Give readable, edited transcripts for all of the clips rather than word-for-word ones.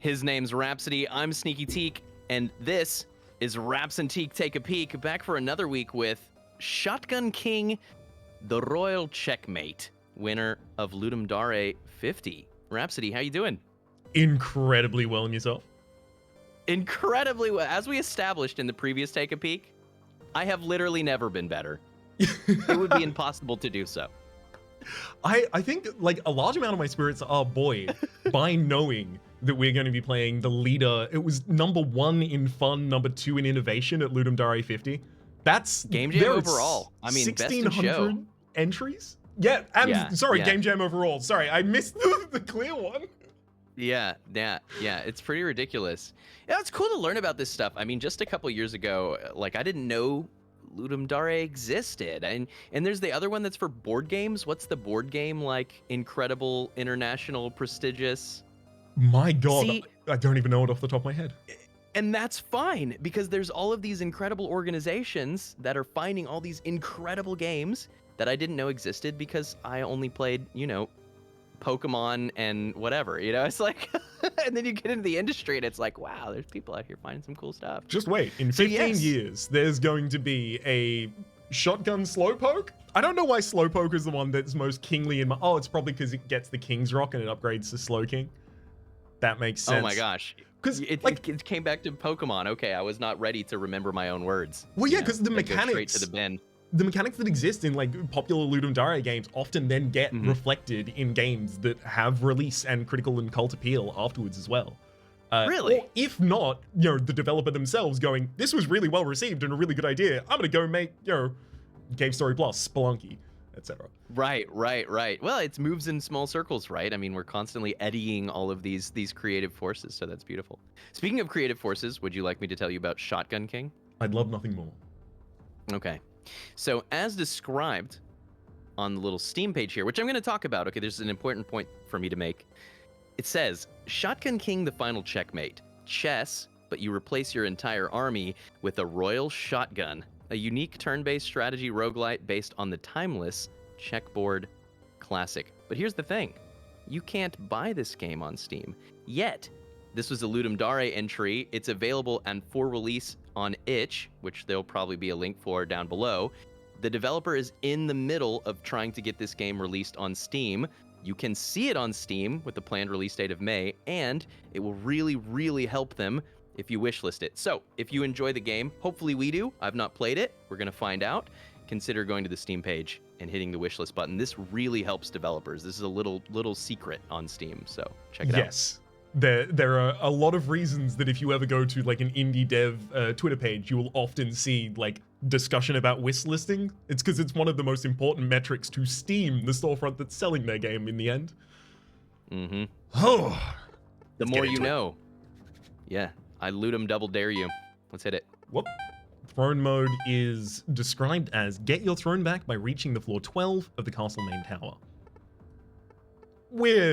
His name's Rhapsody. I'm Sneaky Teak, and this is Rhaps and Teak Take a Peek, back for another week with Shotgun King, the Royal Checkmate, winner of Ludum Dare 50. Rhapsody, how you doing? Incredibly well in yourself. Incredibly well. As we established in the previous Take a Peek, I have literally never been better. It would be impossible to do so. I think like a large amount of my spirits are buoyed by knowing that we're going to be playing the leader. It was #1 in fun, #2 in innovation at Ludum Dare 50. That's Game Jam overall. I mean, best in show. 1,600 entries? Yeah, and Game Jam overall. Sorry, I missed the clear one. Yeah, it's pretty ridiculous. Yeah, it's cool to learn about this stuff. I mean, just a couple years ago, like, I didn't know Ludum Dare existed, and there's the other one that's for board games. What's the board game, like, incredible, international, prestigious? My god, see, I don't even know it off the top of my head. And that's fine, because there's all of these incredible organizations that are finding all these incredible games that I didn't know existed because I only played, you know, Pokemon and whatever, you know? It's like, and then you get into the industry and it's like, wow, there's people out here finding some cool stuff. Just wait, in 15 years, there's going to be a shotgun slowpoke. I don't know why slowpoke is the one that's most kingly in my, oh, it's probably because it gets the King's Rock and it upgrades to Slow King. That makes sense. Oh my gosh. Because it came back to Pokemon. Okay, I was not ready to remember my own words. Well, yeah, because the mechanics, straight to the bin. The mechanics that exist in like popular Ludum Dare games often then get reflected in games that have release and critical and cult appeal afterwards as well. Really? Or if not, you know, the developer themselves going, this was really well received and a really good idea. I'm gonna go make, you know, Game Story Plus, Spelunky, etc. Right. Well, it moves in small circles, right? I mean, we're constantly eddying all of these creative forces, so that's beautiful. Speaking of creative forces, would you like me to tell you about Shotgun King? I'd love nothing more. Okay. So as described on the little Steam page here, which I'm going to talk about, okay, there's an important point for me to make. It says, Shotgun King, the final checkmate. Chess, but you replace your entire army with a royal shotgun. A unique turn-based strategy roguelite based on the timeless checkerboard classic. But here's the thing. You can't buy this game on Steam yet. This was a Ludum Dare entry. It's available and for release on itch, which there'll probably be a link for down below. The developer is in the middle of trying to get this game released on Steam. You can see it on Steam with the planned release date of May, and it will really, really help them if you wishlist it. So, if you enjoy the game, hopefully we do. I've not played it. We're going to find out. Consider going to the Steam page and hitting the wishlist button. This really helps developers. This is a little secret on Steam, so check it out. Yes. There are a lot of reasons that if you ever go to like an indie dev Twitter page, you will often see like discussion about wishlisting. It's because it's one of the most important metrics to Steam, the storefront that's selling their game in the end. Mm-hmm. Oh, the more you know. Yeah, I Ludum double dare you. Let's hit it. Whoop. Throne mode is described as get your throne back by reaching the floor 12 of the castle main tower.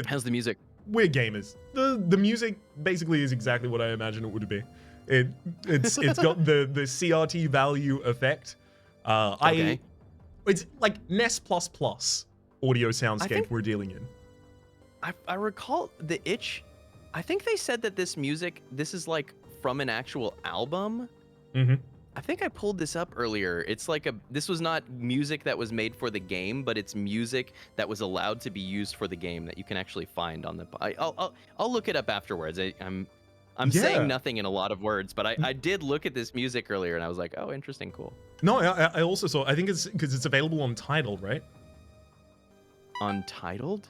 How's the music? We're gamers. The music basically is exactly what I imagine it would be. It's got the CRT value effect. Okay. It's like NES++ audio soundscape we're dealing in. I recall the itch. I think they said that this is like from an actual album. Mm-hmm. I think I pulled this up earlier. It's like this was not music that was made for the game, but it's music that was allowed to be used for the game that you can actually find on the. I'll look it up afterwards. I'm saying nothing in a lot of words, but I did look at this music earlier and I was like, oh, interesting, cool. No, I also saw. I think it's because it's available on Tidal, right? Untitled?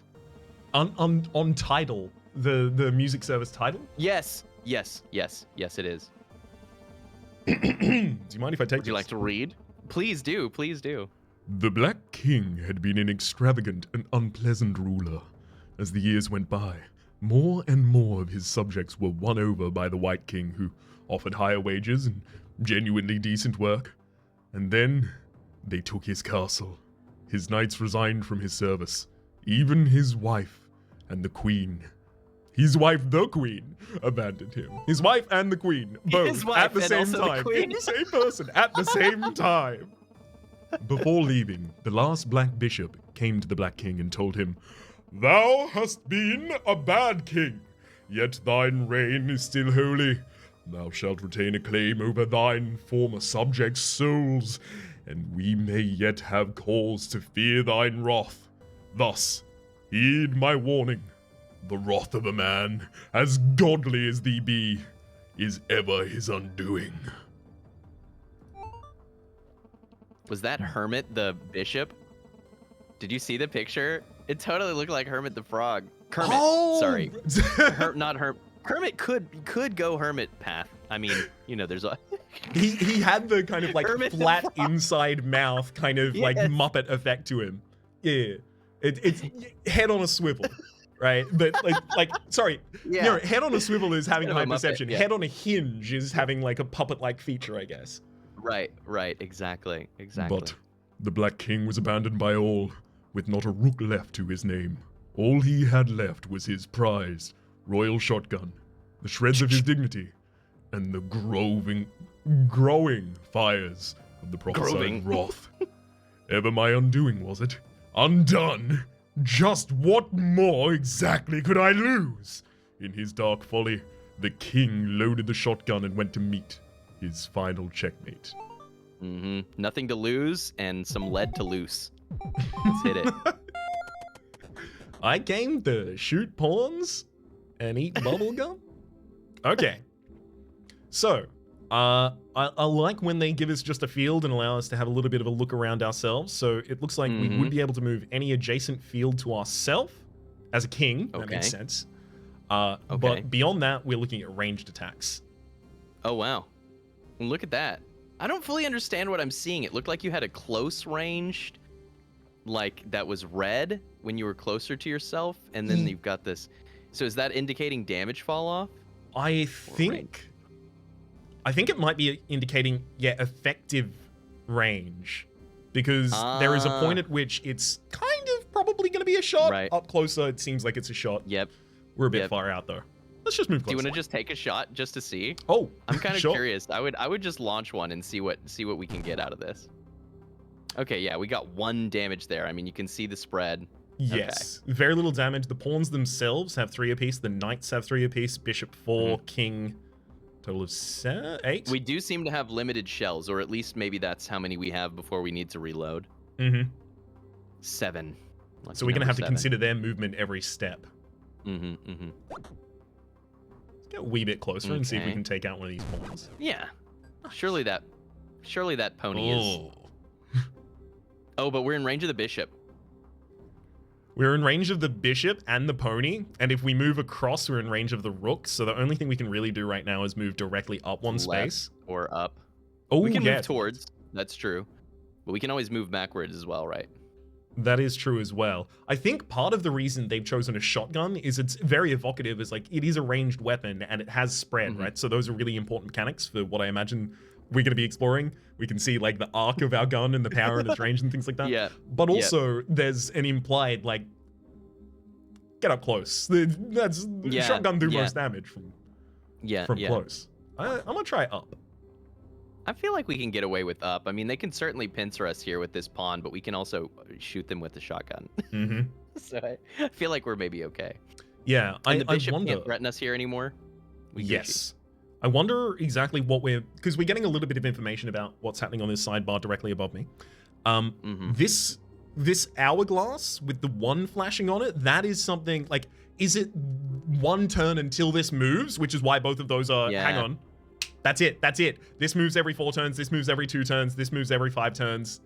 On Tidal, the music service Tidal. Yes, it is. Do you mind if I take Would you like to read? Please do. The Black King had been an extravagant and unpleasant ruler. As the years went by, more and more of his subjects were won over by the White King, who offered higher wages and genuinely decent work. And then they took his castle. His knights resigned from his service, even his wife and the queen. His wife, the queen, abandoned him. His wife and the queen, both at the same time. The same person at the same time. Before leaving, the last black bishop came to the Black King and told him, "Thou hast been a bad king, yet thine reign is still holy. Thou shalt retain a claim over thine former subjects' souls, and we may yet have cause to fear thine wrath. Thus, heed my warning. The wrath of a man, as godly as thee be, is ever his undoing. Was that Hermit the bishop? Did you see the picture? It totally looked like Hermit the Frog. Kermit, sorry. Not Hermit. Kermit could go Hermit path. I mean, you know, there's a... he had the kind of like Hermit flat the Frog. inside mouth kind of like Yes. Muppet effect to him. Yeah. It's head on a swivel. Right, but sorry, Yeah. no, head on a swivel is having Kind of high a Muppet, perception. yeah. Head on a hinge is having like a puppet-like feature, I guess. Right, exactly. But the Black King was abandoned by all, with not a rook left to his name. All he had left was his prize, royal shotgun, the shreds of his dignity, and the growing fires of the prophesied wrath. Ever my undoing, was it? Undone! Just what more exactly could I lose? In his dark folly, the king loaded the shotgun and went to meet his final checkmate. Nothing to lose and some lead to loose. Let's hit it. I came to shoot pawns and eat bubblegum? Okay. So, I like when they give us just a field and allow us to have a little bit of a look around ourselves. So it looks like we would be able to move any adjacent field to ourselves as a king. That makes sense. But beyond that, we're looking at ranged attacks. Oh, wow. Look at that. I don't fully understand what I'm seeing. It looked like you had a close ranged, like that was red when you were closer to yourself. And then you've got this. So is that indicating damage fall off? I think it might be indicating, effective range. Because there is a point at which it's kind of probably going to be a shot. Right. Up closer, it seems like it's a shot. Yep. We're a bit far out, though. Let's just move closer. Do you want to just take a shot just to see? Oh, I'm kind of sure. curious. I would just launch one and see what we can get out of this. Okay, yeah, we got 1 damage there. I mean, you can see the spread. Yes. Okay. Very little damage. The pawns themselves have 3 apiece. The knights have 3 apiece. Bishop 4, king... Total of 8? We do seem to have limited shells, or at least maybe that's how many we have before we need to reload. 7. So we're going to have to consider their movement every step. Let's get a wee bit closer and see if we can take out one of these pawns. Yeah. Surely that pony is... Oh, but we're in range of the bishop. We're in range of the bishop and the pony, and if we move across, we're in range of the rook, so the only thing we can really do right now is move directly up one space. Or up. Oh, we can move towards, that's true. But we can always move backwards as well, right? That is true as well. I think part of the reason they've chosen a shotgun is it's very evocative, is like, it is a ranged weapon, and it has spread, right? So those are really important mechanics for what I imagine we're going to be exploring. We can see like the arc of our gun and the power and its range and things like that. Yeah. But also there's an implied like, get up close. That's shotgun do most damage from close. I'm gonna try up. I feel like we can get away with up. I mean, they can certainly pincer us here with this pawn, but we can also shoot them with the shotgun. So I feel like we're maybe okay. Yeah, and the bishop I wonder... can't threaten us here anymore. Yes. I wonder exactly what because we're getting a little bit of information about what's happening on this sidebar directly above me. This hourglass with the 1 flashing on it, that is something like, is it 1 turn until this moves? Which is why both of those are, hang on. That's it. This moves every 4 turns. This moves every 2 turns. This moves every 5 turns.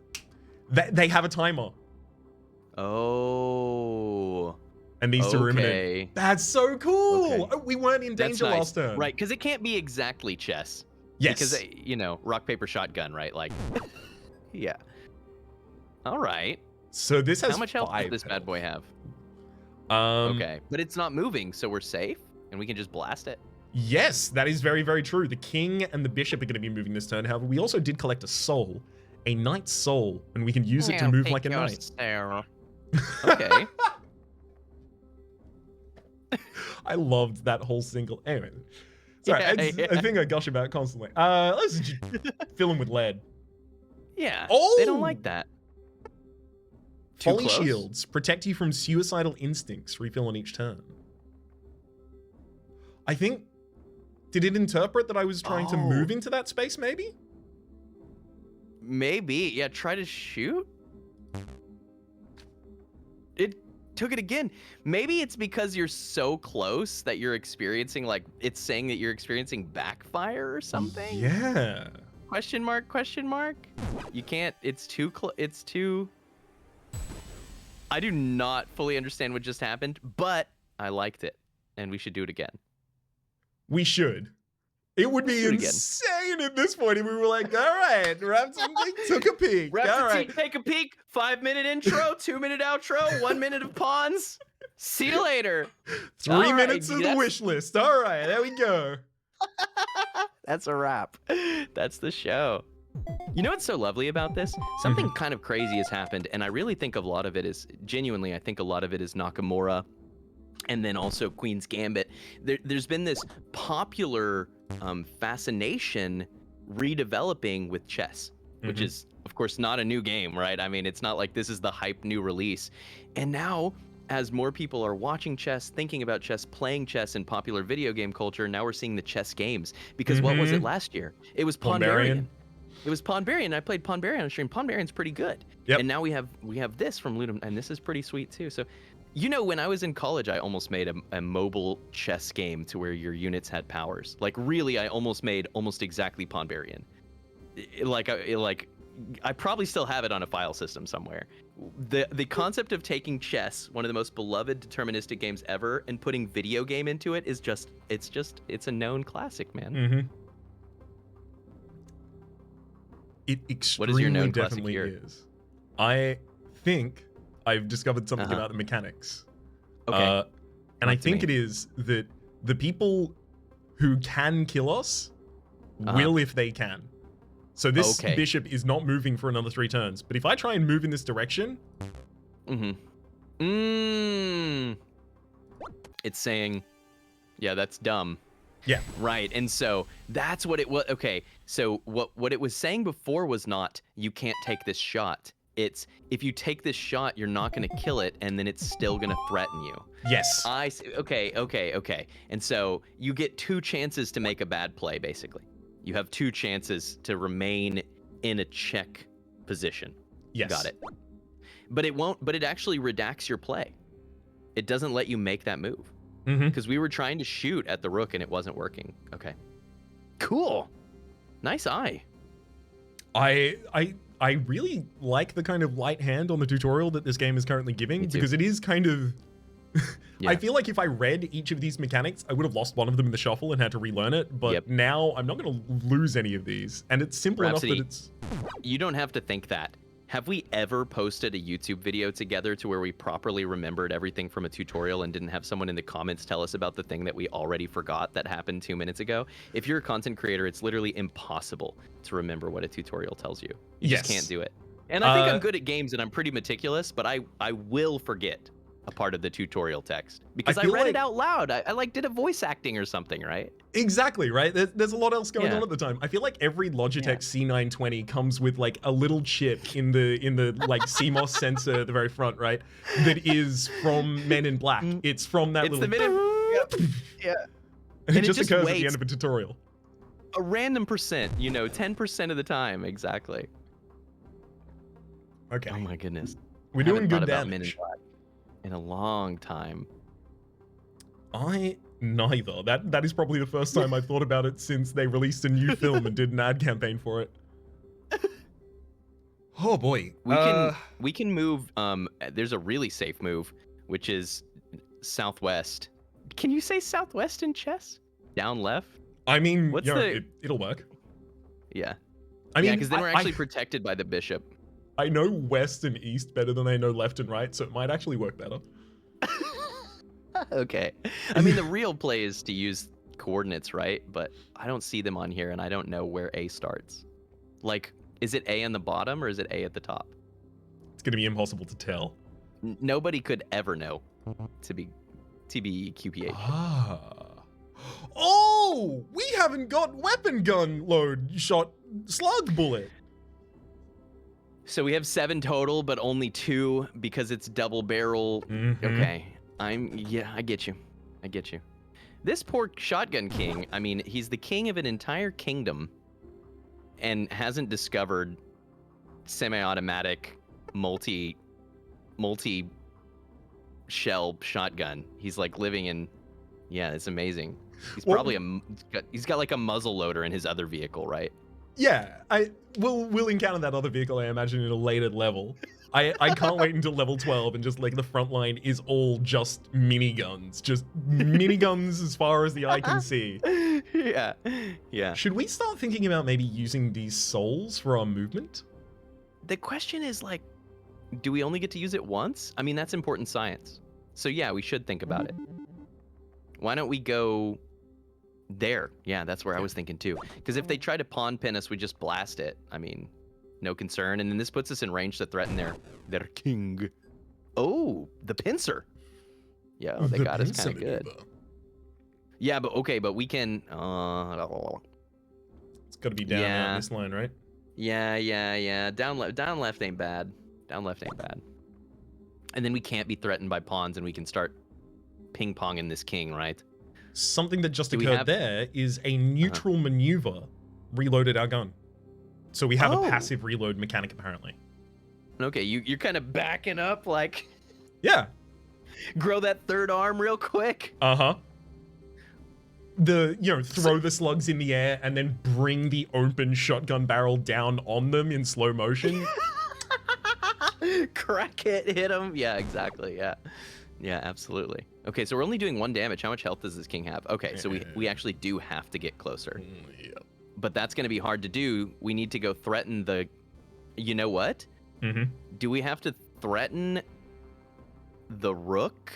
They have a timer. Oh. And these two are imminent. That's so cool. Okay. We weren't in danger last turn. Right, because it can't be exactly chess. Yes. Because, you know, rock, paper, shotgun, right? Like, yeah. All right. So this has how much health does this bad boy have? Okay, but it's not moving, so we're safe, and we can just blast it. Yes, that is very, very true. The king and the bishop are going to be moving this turn. However, we also did collect a soul, a knight's soul, and we can use it to move like a knight. Okay. I loved that whole single. Anyway, sorry, I think I gush about it constantly. Let's just fill him with lead. Yeah. They don't like that. Folly shields protect you from suicidal instincts. Refill on each turn. I think, did it interpret that I was trying to move into that space, maybe? Maybe. Yeah, try to shoot? It took it again. Maybe it's because you're so close that you're experiencing, like, it's saying that you're experiencing backfire or something? Yeah. Question mark, question mark? You can't, it's too it's too... I do not fully understand what just happened, but I liked it, and we should do it again. We should. It would be insane at this point if we were like, all right, Rhaps and Teak took a peek. Rhaps all and right. Teak, take a peek. 5-minute intro, 2-minute outro, 1 minute of pawns. See you later. 3 minutes of the wish list. All right, there we go. That's a wrap. That's the show. You know what's so lovely about this? Something kind of crazy has happened, and I really think a lot of it is, genuinely, I think a lot of it is Nakamura, and then also Queen's Gambit. There's been this popular fascination redeveloping with chess, which is, of course, not a new game, right? I mean, it's not like this is the hype new release. And now, as more people are watching chess, thinking about chess, playing chess in popular video game culture, now we're seeing the chess games. Because what was it last year? It was Pondarian. It was Pondarian. I played Pondarian on stream. Pondarian's pretty good. Yep. And now we have this from Ludum, and this is pretty sweet too. So, you know, when I was in college, I almost made a mobile chess game to where your units had powers. Like, really, I almost made almost exactly Pondarian. I probably still have it on a file system somewhere. The concept of taking chess, one of the most beloved deterministic games ever, and putting video game into it is just it's a known classic, man. It extremely what is your known definitely is. I think I've discovered something about the mechanics. Okay. And I think it is that the people who can kill us will if they can. So this bishop is not moving for another 3 turns. But if I try and move in this direction... It's saying, yeah, that's dumb. Yeah. Right. And so that's what it was. Okay. So what it was saying before was not, you can't take this shot. It's, if you take this shot, you're not going to kill it, and then it's still going to threaten you. Yes. Okay. And so you get 2 chances to make a bad play, basically. You have 2 chances to remain in a check position. Yes. Got it. But it won't, but it actually redacts your play. It doesn't let you make that move. Because we were trying to shoot at the rook and it wasn't working. Okay. Cool. Nice eye. I really like the kind of light hand on the tutorial that this game is currently giving, because it is kind of... I feel like if I read each of these mechanics, I would have lost one of them in the shuffle and had to relearn it, but now I'm not going to lose any of these, and it's simple Rhapsody, enough that it's... You don't have to think that. Have we ever posted a YouTube video together to where we properly remembered everything from a tutorial and didn't have someone in the comments tell us about the thing that we already forgot that happened 2 minutes ago? If you're a content creator, it's literally impossible to remember what a tutorial tells you. You just can't do it. And I think I'm good at games and I'm pretty meticulous, but I will forget a part of the tutorial text because I read it out loud. I like did a voice acting or something, right? Exactly, right? There's a lot else going on at the time. I feel like every Logitech C920 comes with like a little chip in the like CMOS sensor at the very front, right? That is from Men in Black. It's from that little... The minute... And it just occurs at the end of a tutorial. A random percent, 10% of the time, exactly. Okay. Oh my goodness. We're doing good damage. In a long time. Neither. That is probably the first time I've thought about it since they released a new film and did an ad campaign for it. Oh boy. We can move, there's a really safe move, which is southwest. Can you say southwest in chess? Down left? I mean, it'll work. Yeah. I mean, because then we're actually protected by the bishop. I know west and east better than I know left and right, so it might actually work better. Okay. I mean, the real play is to use coordinates, right? But I don't see them on here, and I don't know where A starts. Like, is it A on the bottom, or is it A at the top? It's going to be impossible to tell. Nobody could ever know, to be QPH. Oh! We haven't got weapon gun load shot slug bullet. So we have 7 total, but only 2 because it's double barrel. Okay. I get you. This poor shotgun king, I mean, he's the king of an entire kingdom and hasn't discovered semi-automatic multi shell shotgun. He's like living in, yeah, it's amazing. He's probably he's got like a muzzle loader in his other vehicle, right? Yeah, we'll encounter that other vehicle, I imagine, in a later level. I can't wait until level 12 and just like the front line is all just miniguns. Just miniguns as far as the eye can see. Yeah. Yeah. Should we start thinking about maybe using these souls for our movement? The question is like, do we only get to use it once? I mean, that's important science. So yeah, we should think about it. Why don't we go there? Yeah, that's where I was thinking too. Because if they try to pawn pin us, we just blast it. I mean, no concern. And then this puts us in range to threaten their king. Oh, the pincer. Yeah, they got us kind of good. Yeah, but okay, but we can. It's got to be down this line, right? Yeah. Down left ain't bad. Down left ain't bad. And then we can't be threatened by pawns, and we can start ping-ponging this king, right? Something that just occurred there is a neutral maneuver reloaded our gun. So we have a passive reload mechanic, apparently. Okay, you're kind of backing up, like... Yeah. Grow that third arm real quick. Uh-huh. Throw the slugs in the air and then bring the open shotgun barrel down on them in slow motion. Crack it, hit him. Yeah, exactly, yeah. Yeah, absolutely. Okay, so we're only doing 1 damage. How much health does this king have? Okay, so we actually do have to get closer. Yep. But that's going to be hard to do. We need to go threaten the... You know what? Mm-hmm. Do we have to threaten the rook?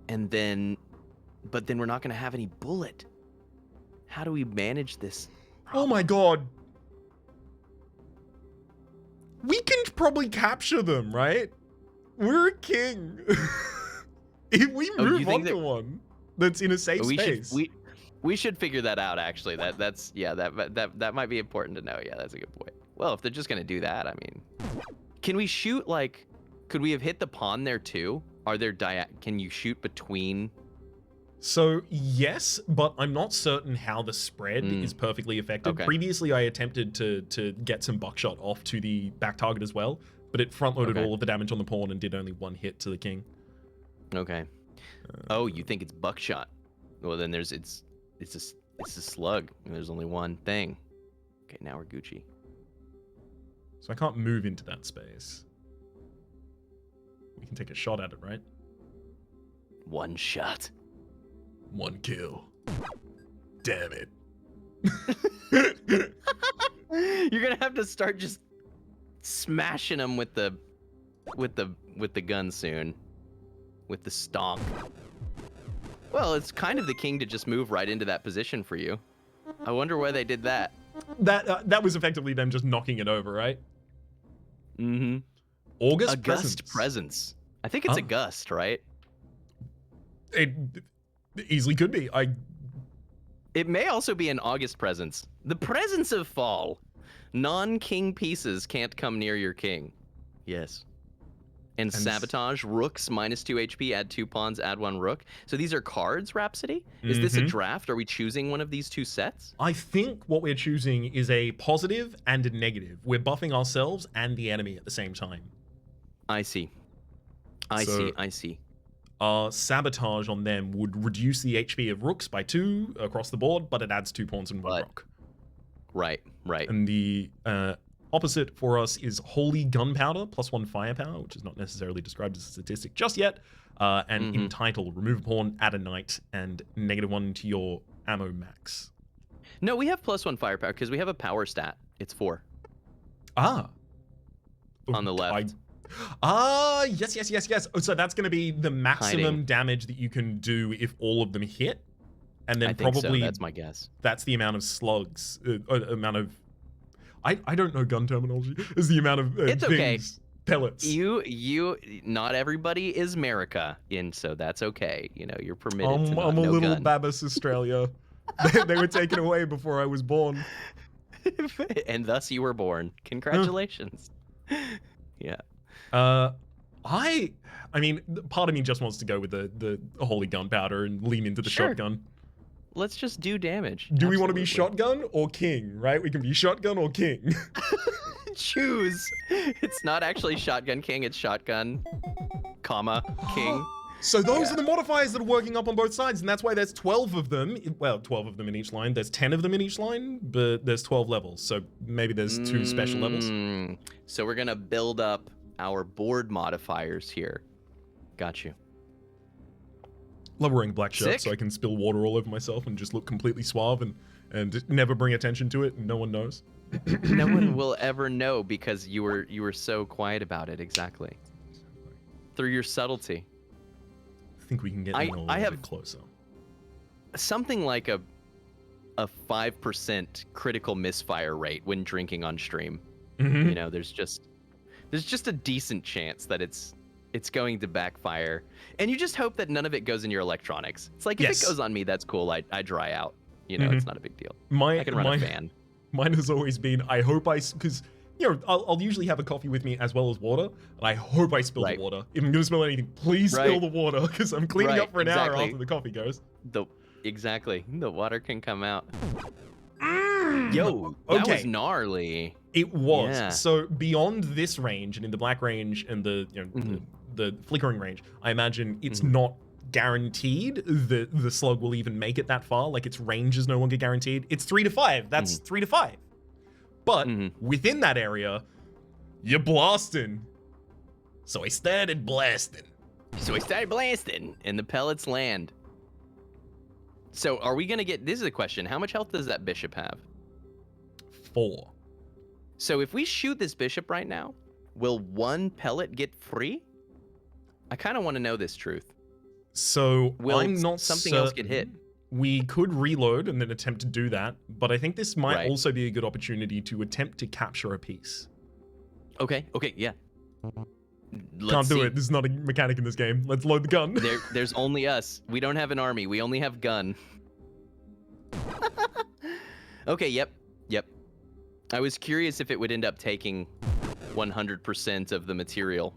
And then... But then we're not going to have any bullet. How do we manage this problem? Oh my god. We can probably capture them, right? We're a king. If we move on to one that's in a safe space. We should figure that out, actually. That might be important to know. Yeah, that's a good point. Well, if they're just going to do that, I mean... Can we shoot, like... Could we have hit the pawn there, too? Are there Can you shoot between... So, yes, but I'm not certain how the spread is perfectly effective. Okay. Previously, I attempted to get some buckshot off to the back target as well, but it front-loaded all of the damage on the pawn and did only 1 hit to the king. Okay. Oh, you think it's buckshot? Well, then it's a slug. There's only one thing. Okay, now we're Gucci. So I can't move into that space. We can take a shot at it, right? 1 shot. 1 kill. Damn it. You're gonna have to start just smashing them with the gun soon. With the stomp. Well, it's kind of the king to just move right into that position for you. I wonder why they did that. That was effectively them just knocking it over, right? Mm-hmm. August presence. I think it's a gust, right? It easily could be. It may also be an August presence. The presence of fall. Non-king pieces can't come near your king. Yes. And sabotage, rooks, -2 HP, add 2 pawns, add 1 rook. So these are cards, Rhapsody? Is this a draft? Are we choosing one of these 2 sets? I think what we're choosing is a positive and a negative. We're buffing ourselves and the enemy at the same time. I see. I see. Sabotage on them would reduce the HP of rooks by 2 across the board, but it adds 2 pawns and 1 rook. Right. And the opposite for us is Holy Gunpowder, +1 firepower, which is not necessarily described as a statistic just yet. And entitled, remove a pawn, add a knight, and -1 to your ammo max. No, we have +1 firepower because we have a power stat. It's 4. Ah. On the left. Yes. Oh, so that's going to be the maximum damage that you can do if all of them hit. And then probably that's my guess. That's the amount of slugs, amount of... I don't know gun terminology. Is the amount of it's things, pellets. You not everybody is America, and so that's okay. You know, you're permitted to not I'm a know little gun. Babas Australia. They were taken away before I was born. And thus you were born. Congratulations. Yeah. I mean, part of me just wants to go with the holy gunpowder and lean into the Sure. shotgun. Let's just do damage. Do we want to be Absolutely. shotgun or king, right? We can be shotgun or king. Choose. It's not actually shotgun king. It's shotgun, comma king. So those Yeah. are the modifiers that are working up on both sides, and that's why there's 12 of them. Well, 12 of them in each line. There's 10 of them in each line, but there's 12 levels. So maybe there's 2 special levels. So we're gonna build up our board modifiers here. Got you. Love wearing black shirt Sick. so I can spill water all over myself and just look completely suave and never bring attention to it and no one knows. No one will ever know because you were so quiet about it. Exactly. Through your subtlety. I think we can get in a little bit closer. Something like a 5% critical misfire rate when drinking on stream. Mhm. You know, there's just a decent chance that it's going to backfire, and you just hope that none of it goes in your electronics. It's like if Yes. it goes on me, that's cool. I dry out. You know, it's not a big deal. My, I can run a fan. Mine has always been, I hope because, you know, I'll usually have a coffee with me as well as water, and I hope I spill the water. If I'm going to spill anything, please spill the water, because I'm cleaning up for an hour after the coffee goes. Exactly. The water can come out. Yo, that was gnarly. It was. Yeah. So beyond this range, and in the black range and the, you know, the flickering range, I imagine it's not guaranteed that the slug will even make it that far. Like, its range is no longer guaranteed. It's 3 to 5. That's 3 to 5. But within that area, you're blasting. So I started blasting. And the pellets land. So are we gonna get? This is a question. How much health does that bishop have? 4. So if we shoot this bishop right now, will 1 pellet get free? I kind of want to know this truth. So Will I'm not something else get hit? We could reload and then attempt to do that, but I think this might Right. also be a good opportunity to attempt to capture a piece. Okay, yeah. Can't do it. This is not a mechanic in this game. Let's load the gun. There's only us. We don't have an army. We only have gun. Okay, yep. I was curious if it would end up taking 100% of the material.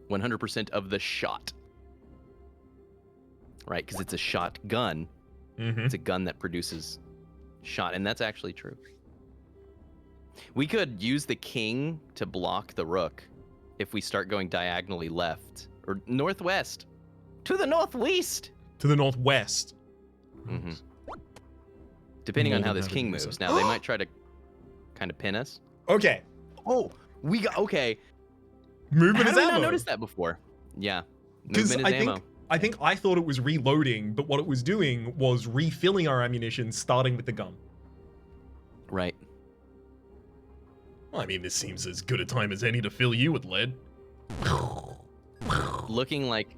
100% of the shot. Right, because it's a shotgun. It's a gun that produces shot, and that's actually true. We could use the king to block the rook if we start going diagonally left or northwest to the northwest. To the northwest. Depending on how this king moves. Now, they might try to kind of pin us. Okay. Oh, we got, okay. Movement How is did we ammo. not notice that before? Yeah. Because Movement is ammo. I think I thought it was reloading, but what it was doing was refilling our ammunition, starting with the gun. Right. Well, I mean, this seems as good a time as any to fill you with lead. Looking like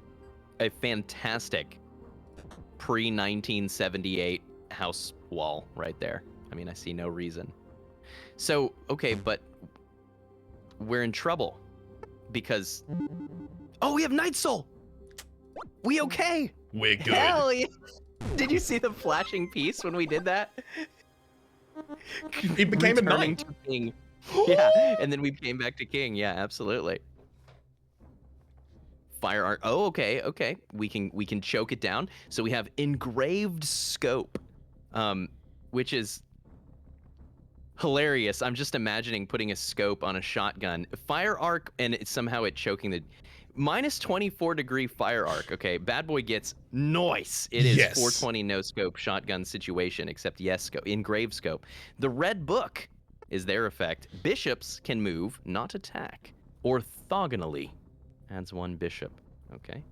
a fantastic pre-1978 house wall right there. I mean, I see no reason. So, okay, but we're in trouble because... Oh, we have Night Soul! We okay? We're good. Hell yeah! Did you see the flashing piece when we did that? It became a Returning knight. to king. Yeah, and then we came back to king. Yeah, absolutely. Fire art. Oh, okay. We can choke it down. So we have engraved scope, which is hilarious. I'm just imagining putting a scope on a shotgun. Fire arc, and somehow it choking the... Minus 24 degree fire arc. Okay, bad boy gets noise. It is 420 no scope shotgun situation, except scope, engraved scope. The red book is their effect. Bishops can move, not attack. Orthogonally adds 1 bishop. Okay.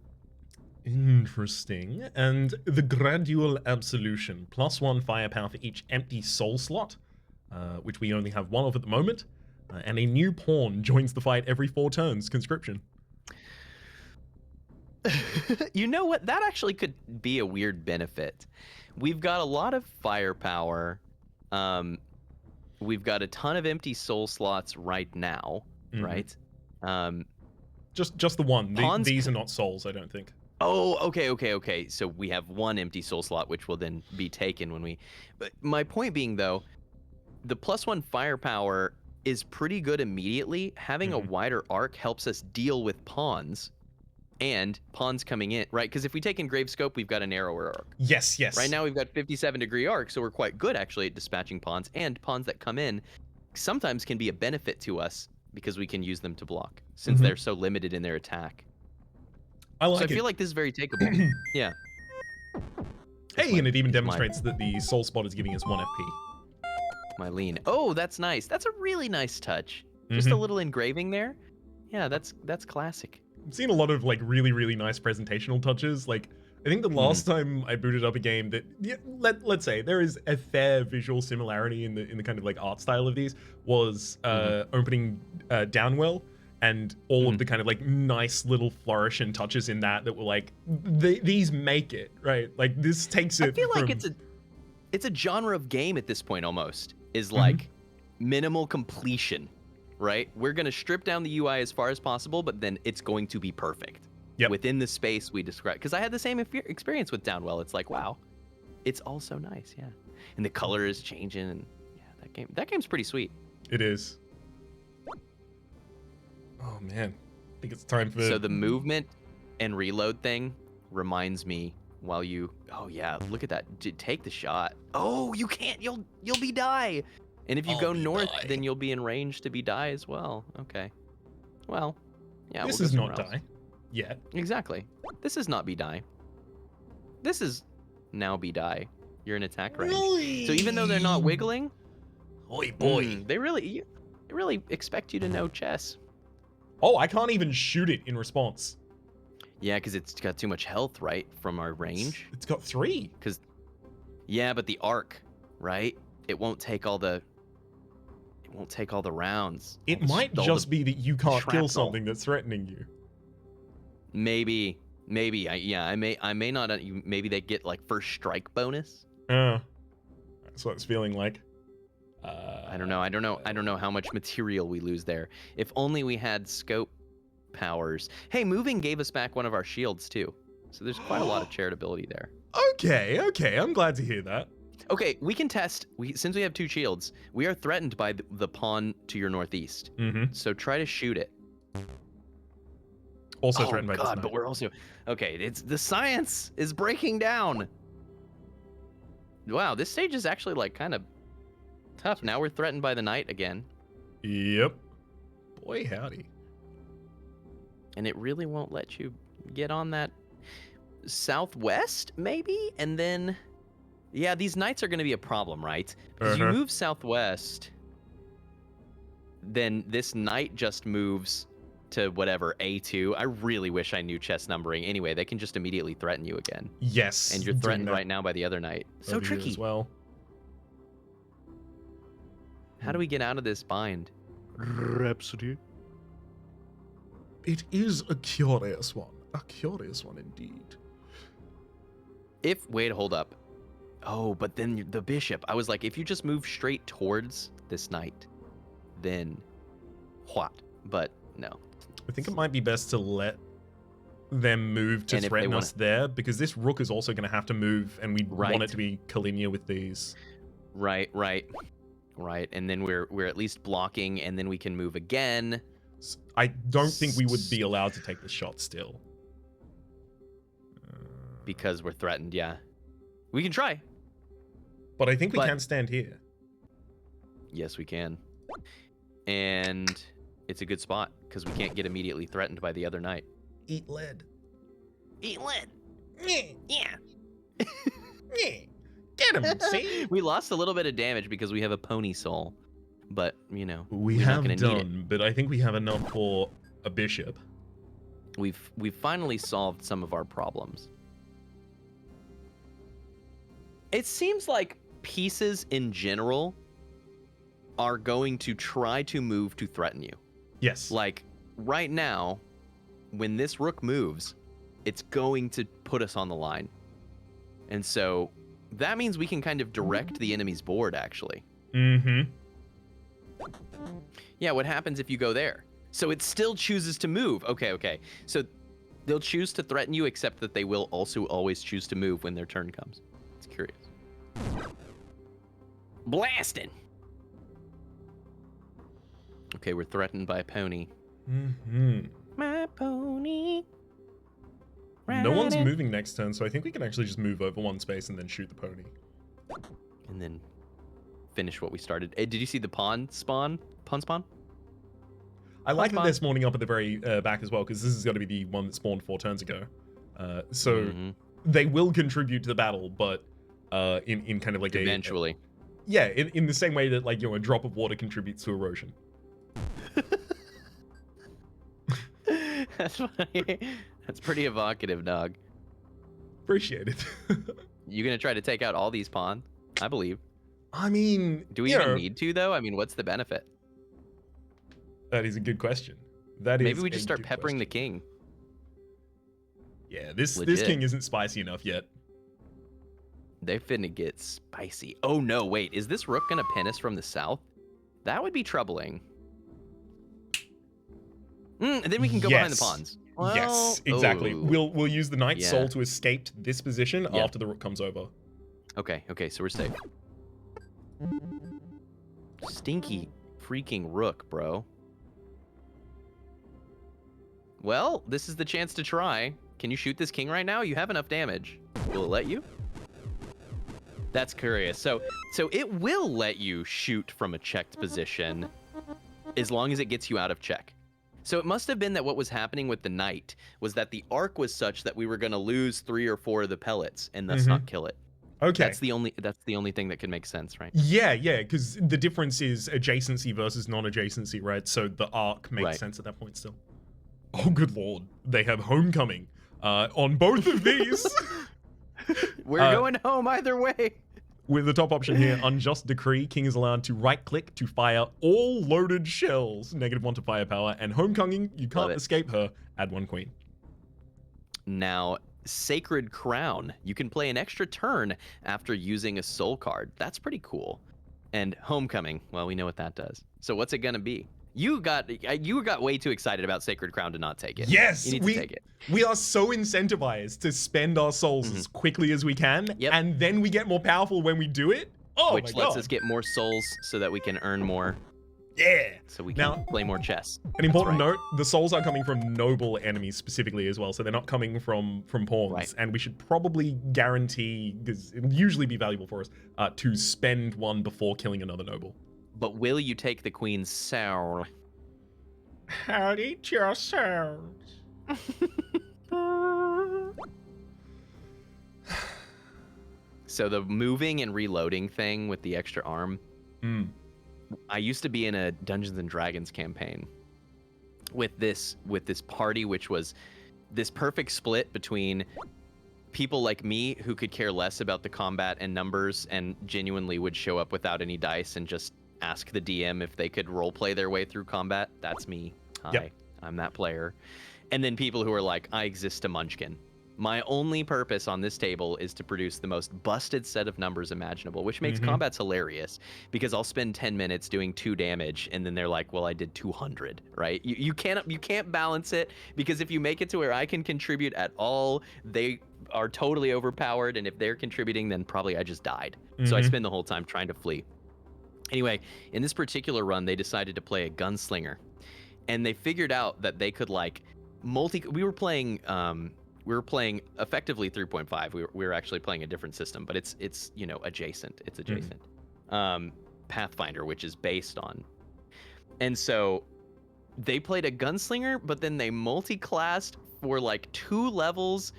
Interesting. And the gradual absolution. +1 firepower for each empty soul slot, which we only have 1 of at the moment. And a new pawn joins the fight every 4 turns. Conscription. You know what? That actually could be a weird benefit. We've got a lot of firepower. We've got a ton of empty soul slots right now, right? Just the one. Pawns These are not souls, I don't think. Oh, okay. So we have 1 empty soul slot, which will then be taken when we... But my point being, though, the +1 firepower is pretty good immediately. Having a wider arc helps us deal with pawns and pawns coming in, right? Because if we take Engraved Scope, we've got a narrower arc. Yes, yes. Right now we've got 57-degree arc, so we're quite good actually at dispatching pawns, and pawns that come in sometimes can be a benefit to us because we can use them to block since they're so limited in their attack. I like so I it. feel like this is very takeable. Yeah. Hey, and it even demonstrates that the soul spot is giving us 1 FP. My lean. Oh, that's nice. That's a really nice touch. Just a little engraving there. Yeah, that's classic. I've seen a lot of like really, really nice presentational touches. Like, I think the last time I booted up a game that, let's say there is a fair visual similarity in the kind of like art style of these, was opening Downwell, and all of the kind of like nice little flourish and touches in that were like, these make it, right? Like this takes it. I feel like it's a genre of game at this point almost, is like minimal completion, right? We're going to strip down the UI as far as possible, but then it's going to be perfect. Within the space we describe. Because I had the same experience with Downwell. It's like, wow, it's all so nice, yeah. And the color is changing, and yeah, that game's pretty sweet. It is. Oh man, I think it's time for. So the movement and reload thing reminds me while you. Oh yeah, look at that. Take the shot. Oh, you can't. You'll be die. And if you go north, then you'll be in range to be die as well. Okay. Well, yeah. This we'll is go not somewhere else. die. Yet. Exactly. This is not be die. This is now be die. You're in attack range. So even though they're not wiggling, oi boy, they really expect you to know chess. Oh, I can't even shoot it in response. Yeah, because it's got too much health, right, from our range. It's got 3. Yeah, but the arc, right? It won't take all the rounds. It might just be that you can't kill something that's threatening you. Maybe. I may not. Maybe they get like first strike bonus. That's what it's feeling like. I don't know how much material we lose there. If only we had scope powers. Hey, moving gave us back one of our shields too. So there's quite a lot of charitability there. Okay. I'm glad to hear that. Okay, we can test. Since we have 2 shields, we are threatened by the pawn to your northeast. So try to shoot it. Also threatened by God, but we're also okay. It's the science is breaking down. Wow, this stage is actually like kind of tough. Now we're threatened by the knight again. Yep. Boy, howdy. And it really won't let you get on that southwest, maybe? And then, yeah, these knights are going to be a problem, right? Because you move southwest, then this knight just moves to whatever, A2. I really wish I knew chess numbering. Anyway, they can just immediately threaten you again. Yes. And you're threatened right now by the other knight. So tricky. As well. How do we get out of this bind? Rhapsody. It is a curious one. A curious one indeed. Wait, hold up. Oh, but then the bishop. I was like, if you just move straight towards this knight, then what? But no. I think it might be best to let them move to threaten us there, because this rook is also going to have to move, and we want it to be Kalinia with these. Right. And then we're at least blocking, and then we can move again. I don't think we would be allowed to take the shot still. Because we're threatened, yeah. We can try. But I think we can stand here. Yes, we can. And it's a good spot, because we can't get immediately threatened by the other knight. Eat lead. Eat lead. Yeah. Get him, see? We lost a little bit of damage because we have a pony soul. But, you know, we have done, but I think we have enough for a bishop. We've finally solved some of our problems. It seems like pieces in general are going to try to move to threaten you. Yes. Like, right now, when this rook moves, it's going to put us on the line. And so that means we can kind of direct the enemy's board, actually. Yeah, what happens if you go there? So it still chooses to move. Okay. So they'll choose to threaten you, except that they will also always choose to move when their turn comes. It's curious. Blasting. Okay, we're threatened by a pony. Mm-hmm. My pony. No one's riding. moving next turn, so I think we can actually just move over one space and then shoot the pony. And then finish what we started. Hey, did you see the pawn spawn? Pawn spawn? I like that they're spawning up at the very back as well, because this is going to be the one that spawned 4 turns ago. So they will contribute to the battle, but in kind of like eventually. In the same way that, like, you know, a drop of water contributes to erosion. That's funny. That's pretty evocative, dog. Appreciate it. You gonna try to take out all these pawns? I believe. I mean, do we even need to, though? I mean, what's the benefit? That is a good question. Maybe we just start peppering the king. Yeah, this king isn't spicy enough yet. They're finna get spicy. Oh no, wait, is this rook gonna pin us from the south? That would be troubling. And then we can go behind the pawns. Well, yes, exactly. We'll use the knight's soul to escape to this position after the rook comes over. Okay, so we're safe. Stinky freaking rook, bro. Well, this is the chance to try. Can you shoot this king right now? You have enough damage. Will it let you? That's curious. So it will let you shoot from a checked position as long as it gets you out of check. So it must have been that what was happening with the knight was that the arc was such that we were going to lose 3 or 4 of the pellets and thus not kill it. Okay. That's the only thing that could make sense, right? Yeah, because the difference is adjacency versus non-adjacency, right? So the arc makes sense at that point still. Oh, good lord. They have homecoming on both of these. We're going home either way. With the top option here, Unjust Decree, king is allowed to right-click to fire all loaded shells, -1 to firepower, and homecoming, you can't escape her, add 1 queen. Now, Sacred Crown, you can play an extra turn after using a soul card. That's pretty cool. And homecoming, well, we know what that does. So what's it gonna be? You got way too excited about Sacred Crown to not take it. Yes, you need to take it. We are so incentivized to spend our souls as quickly as we can, and then we get more powerful when we do it. Oh, which lets us get more souls so that we can earn more. Yeah. So we can play more chess. An important note, the souls are coming from noble enemies specifically as well, so they're not coming from pawns. Right. And we should probably guarantee, because it would usually be valuable for us, to spend 1 before killing another noble. But will you take the queen's soul? I'll eat your souls. So the moving and reloading thing with the extra arm. I used to be in a Dungeons and Dragons campaign with this party, which was this perfect split between people like me who could care less about the combat and numbers and genuinely would show up without any dice and just ask the DM if they could roleplay their way through combat. That's me. Hi, I'm that player. And then people who are like, I exist to munchkin. My only purpose on this table is to produce the most busted set of numbers imaginable, which makes combats hilarious because I'll spend 10 minutes doing 2 damage and then they're like, well, I did 200, right? You can't balance it, because if you make it to where I can contribute at all, they are totally overpowered, and if they're contributing, then probably I just died. So I spend the whole time trying to flee. Anyway, in this particular run, they decided to play a gunslinger, and they figured out that they could like we were playing effectively 3.5. We were actually playing a different system, but it's you know, adjacent. It's adjacent. Pathfinder, which is based on. And so they played a gunslinger, but then they multi-classed for like 2 levels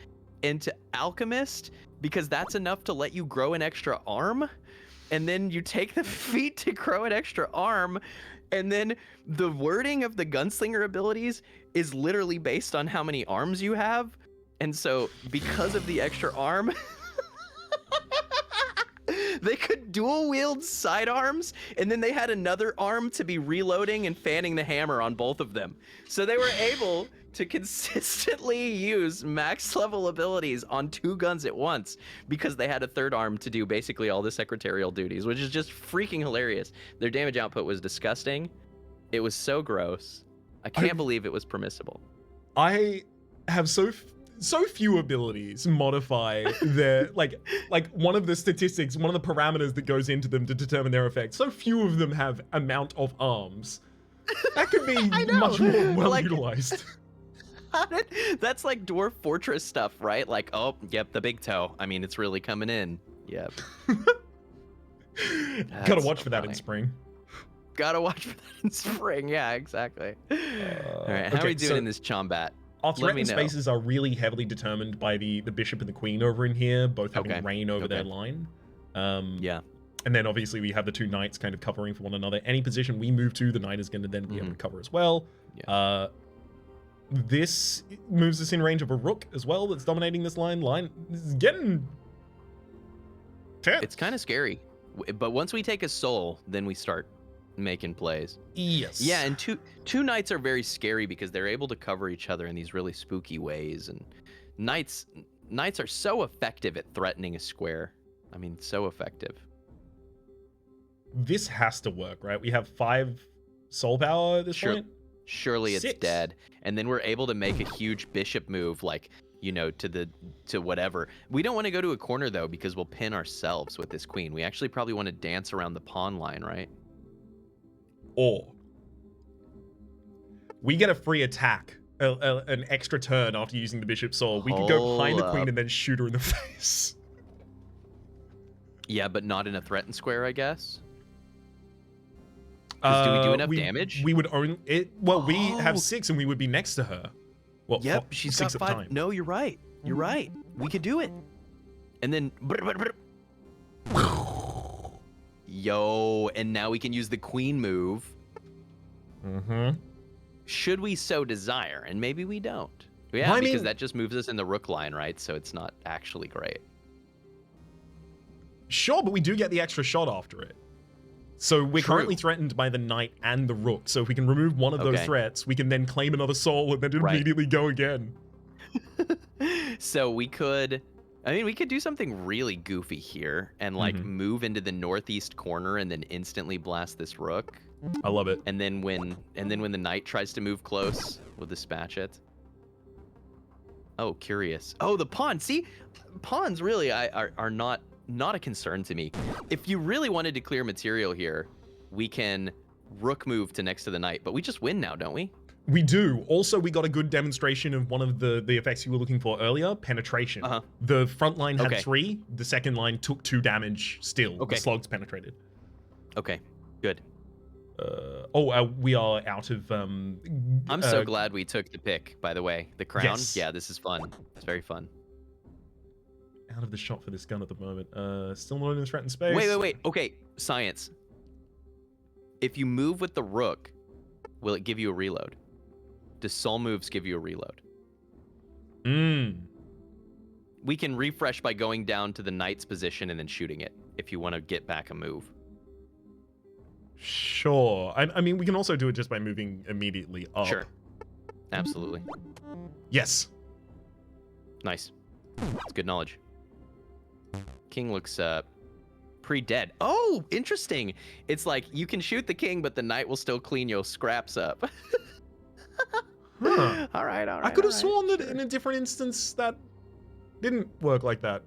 into alchemist, because that's enough to let you grow an extra arm. And then you take the feat to grow an extra arm. And then the wording of the gunslinger abilities is literally based on how many arms you have. And so because of the extra arm, they could dual wield sidearms, and then they had another arm to be reloading and fanning the hammer on both of them. So they were able to consistently use max level abilities on 2 guns at once because they had a third arm to do basically all the secretarial duties, which is just freaking hilarious. Their damage output was disgusting. It was so gross. I can't believe it was permissible. I have so few abilities modify their like one of the statistics, one of the parameters that goes into them to determine their effect. So few of them have amount of arms. That could be I know. much more well Like- utilized. That's like dwarf fortress stuff, right? Like, oh, yep, the big toe. I mean, it's really coming in. Yep. Gotta watch so for that in funny. spring. Gotta watch for that in spring. Yeah, exactly. All right, how are okay, we doing so in this Chombat? Our Let me threatened know. spaces are really heavily determined by the bishop and the queen over in here, both having Okay, reign over their okay. line. Yeah. And then obviously we have the two knights kind of covering for one another. Any position we move to, the knight is going to then be able to cover as well. Yeah. This moves us in range of a rook as well that's dominating this line. This is getting tense. It's kind of scary. But once we take a soul, then we start making plays. Yes. Yeah, and two knights are very scary because they're able to cover each other in these really spooky ways. And knights are so effective at threatening a square. I mean, so effective. This has to work, right? We have 5 soul power at this point. Surely it's 6. dead. And then we're able to make a huge bishop move, like, you know, to whatever. We don't want to go to a corner though, because we'll pin ourselves with this queen. We actually probably want to dance around the pawn line, right? Or we get a free attack, an extra turn after using the bishop's soul. We could go behind the queen and then shoot her in the face. Yeah, but not in a threatened square, I guess. 'Cause do we do enough damage? We would own it. Well, we have 6 and we would be next to her. Well, Yep, she's 6 got at a 5. time. No, you're right. You're right. We could do it. And then yo, and now we can use the queen move. Should we so desire? And maybe we don't. Yeah, Well, I because mean- that just moves us in the rook line, right? So it's not actually great. Sure, but we do get the extra shot after it. So we're True. currently threatened by the knight and the rook. So if we can remove one of those Okay. threats, we can then claim another soul and then Right. immediately go again. So we could do something really goofy here and like move into the northeast corner and then instantly blast this rook. I love it. And then when the knight tries to move close, we'll dispatch it. Oh, curious. Oh, the pawn. See, pawns really are not a concern to me. If you really wanted to clear material here, we can rook move to next to the knight, but we just win now, don't we? We do. Also, we got a good demonstration of one of the effects you were looking for earlier, penetration. The front line had 3, the second line took 2 damage still. Okay. The slugs penetrated. Okay, good. We are out of... I'm so glad we took the pick, by the way. The crown? Yes. Yeah, this is fun. It's very fun. out of the shot for this gun at the moment. Still not in the threatened space. Wait. Okay, science. If you move with the rook, will it give you a reload? Do soul moves give you a reload? We can refresh by going down to the knight's position and then shooting it if you want to get back a move. Sure. I mean, we can also do it just by moving immediately up. Sure. Absolutely. Yes. Nice. It's good knowledge. King looks pre-dead. Oh, interesting. It's like you can shoot the king, but the knight will still clean your scraps up. Huh. All right. I could have sworn that in a different instance that didn't work like that.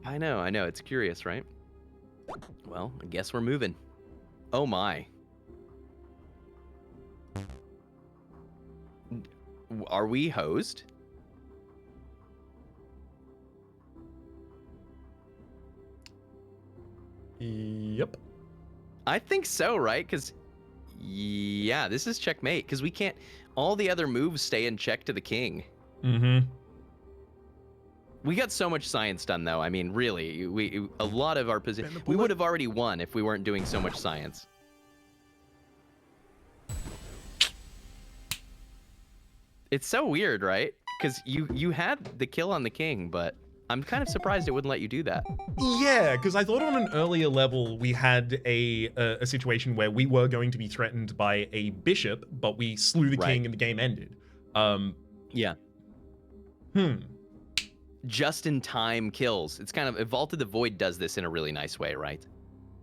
I know. It's curious, right? Well, I guess we're moving. Oh my. Are we hosed? Yep. I think so, right? Because, yeah, this is checkmate. Because we can't... All the other moves stay in check to the king. Mm-hmm. We got so much science done, though. I mean, really, a lot of our position... We would have already won if we weren't doing so much science. It's so weird, right? Because you had the kill on the king, but I'm kind of surprised it wouldn't let you do that. Yeah, because I thought on an earlier level we had a situation where we were going to be threatened by a bishop, but we slew the king and the game ended. Yeah. Just-in-time kills. It's kind of... Vault of the Void does this in a really nice way, right?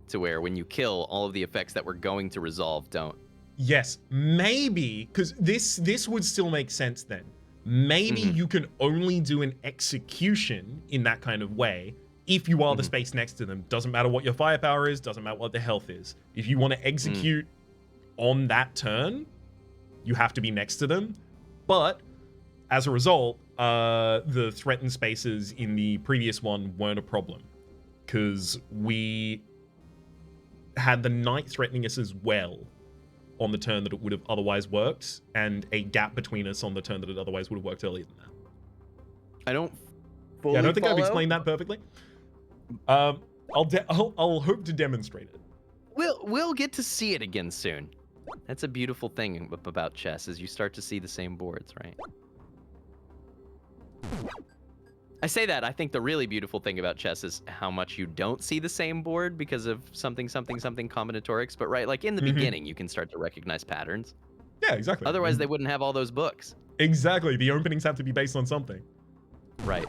To where when you kill, all of the effects that we're going to resolve don't. Yes, maybe, because this would still make sense then. Maybe you can only do an execution in that kind of way if you are the space next to them. Doesn't matter what your firepower is, doesn't matter what the health is. If you want to execute on that turn, you have to be next to them. But as a result, the threatened spaces in the previous one weren't a problem, because we had the knight threatening us as well on the turn that it would have otherwise worked, and a gap between us on the turn that it otherwise would have worked earlier than that. I don't fully Yeah, I don't think I've follow. explained that perfectly. I'll hope to demonstrate it. We'll get to see it again soon. That's a beautiful thing about chess, is you start to see the same boards, right? I say that, I think the really beautiful thing about chess is how much you don't see the same board because of something combinatorics, but right, like in the beginning, you can start to recognize patterns. Yeah, exactly. Otherwise, they wouldn't have all those books. Exactly. The openings have to be based on something. Right.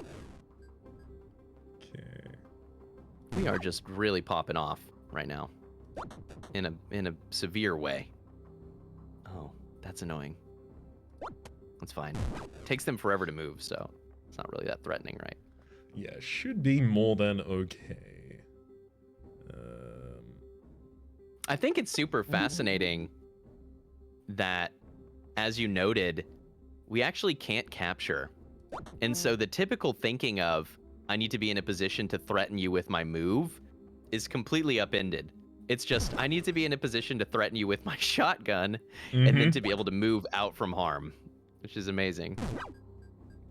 Okay. We are just really popping off right now. In a severe way. Oh, that's annoying. That's fine. Takes them forever to move, so it's not really that threatening, right? Yeah, should be more than okay. I think it's super fascinating that, as you noted, we actually can't capture. And so the typical thinking of, I need to be in a position to threaten you with my move, is completely upended. It's just, I need to be in a position to threaten you with my shotgun, and then to be able to move out from harm, which is amazing.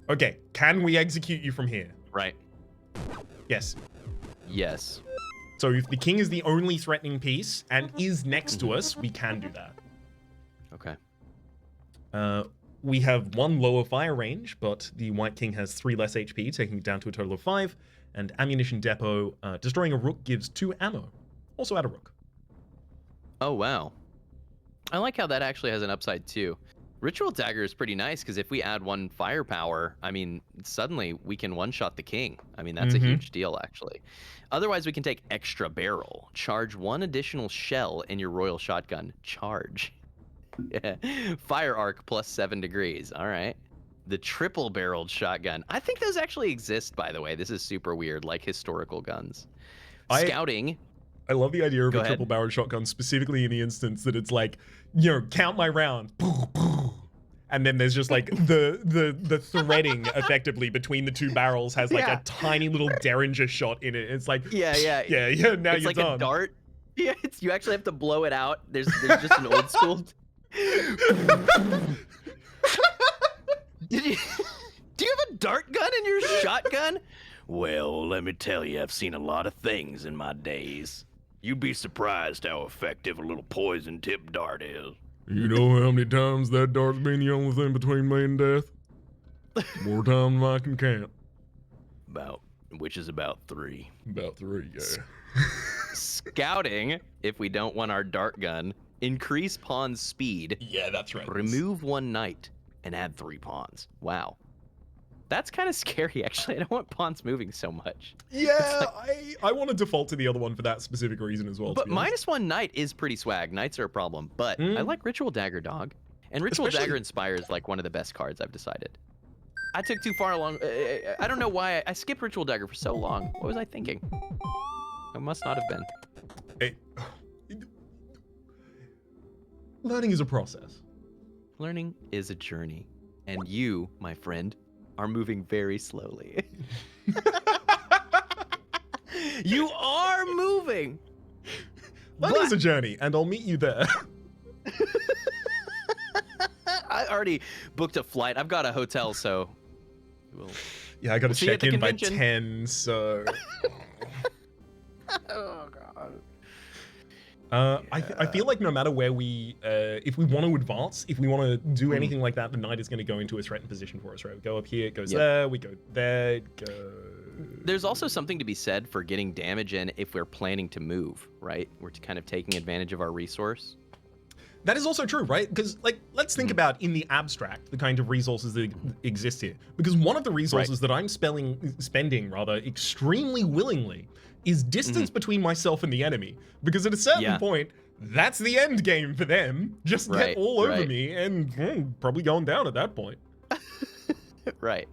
Okay, can we execute you from here? Right. Yes. Yes. So if the king is the only threatening piece and is next to us, we can do that. Okay. We have 1 lower fire range, but the white king has 3 less HP, taking it down to a total of 5. And ammunition depot, destroying a rook gives 2 ammo. Also add a rook. Oh, wow. I like how that actually has an upside, too. Ritual Dagger is pretty nice, because if we add 1 firepower, I mean, suddenly we can one-shot the king. I mean, that's a huge deal, actually. Otherwise, we can take Extra Barrel. Charge 1 additional shell in your Royal Shotgun. Charge. Yeah. Fire arc plus 7 degrees. All right. The triple-barreled shotgun. I think those actually exist, by the way. This is super weird, like historical guns. Scouting. I love the idea of a triple-barreled shotgun, specifically in the instance that it's like, you know, count my round. And then there's just like the threading effectively between the 2 barrels has like a tiny little derringer shot in it. It's like, yeah. Now it's you're like done. A dart. Yeah, you actually have to blow it out. There's just an old school. Do you have a dart gun in your shotgun? Well, let me tell you, I've seen a lot of things in my days. You'd be surprised how effective a little poison tip dart is. You know how many times that dart's been the only thing between me and death? More times than I can count. Which is about 3. About 3, yeah. Scouting, if we don't want our dart gun, increase pawn's speed. Yeah, that's right. Remove 1 knight and add 3 pawns. Wow. That's kind of scary, actually. I don't want pawns moving so much. Yeah, like, I want to default to the other one for that specific reason as well. But -1 knight is pretty swag. Knights are a problem. But I like Ritual Dagger, dog. And Ritual Dagger Inspire is like one of the best cards, I've decided. I took too far along. I don't know why. I skipped Ritual Dagger for so long. What was I thinking? I must not have been. Learning is a process. Learning is a journey. And you, my friend, are moving very slowly. You are moving. Learning is a journey, and I'll meet you there. I already booked a flight. I've got a hotel, so yeah, I got to check in by 10, so. Oh god. I feel like no matter where we, if we want to advance, if we want to do anything like that, the knight is going to go into a threatened position for us, right? We go up here, it goes there, we go there, it goes... There's also something to be said for getting damage in if we're planning to move, right? We're kind of taking advantage of our resource. That is also true, right? Because, like, let's think about in the abstract the kind of resources that exist here. Because one of the resources that I'm spending extremely willingly is distance between myself and the enemy. Because at a certain point, that's the end game for them. Just get all over me and probably going down at that point. Right.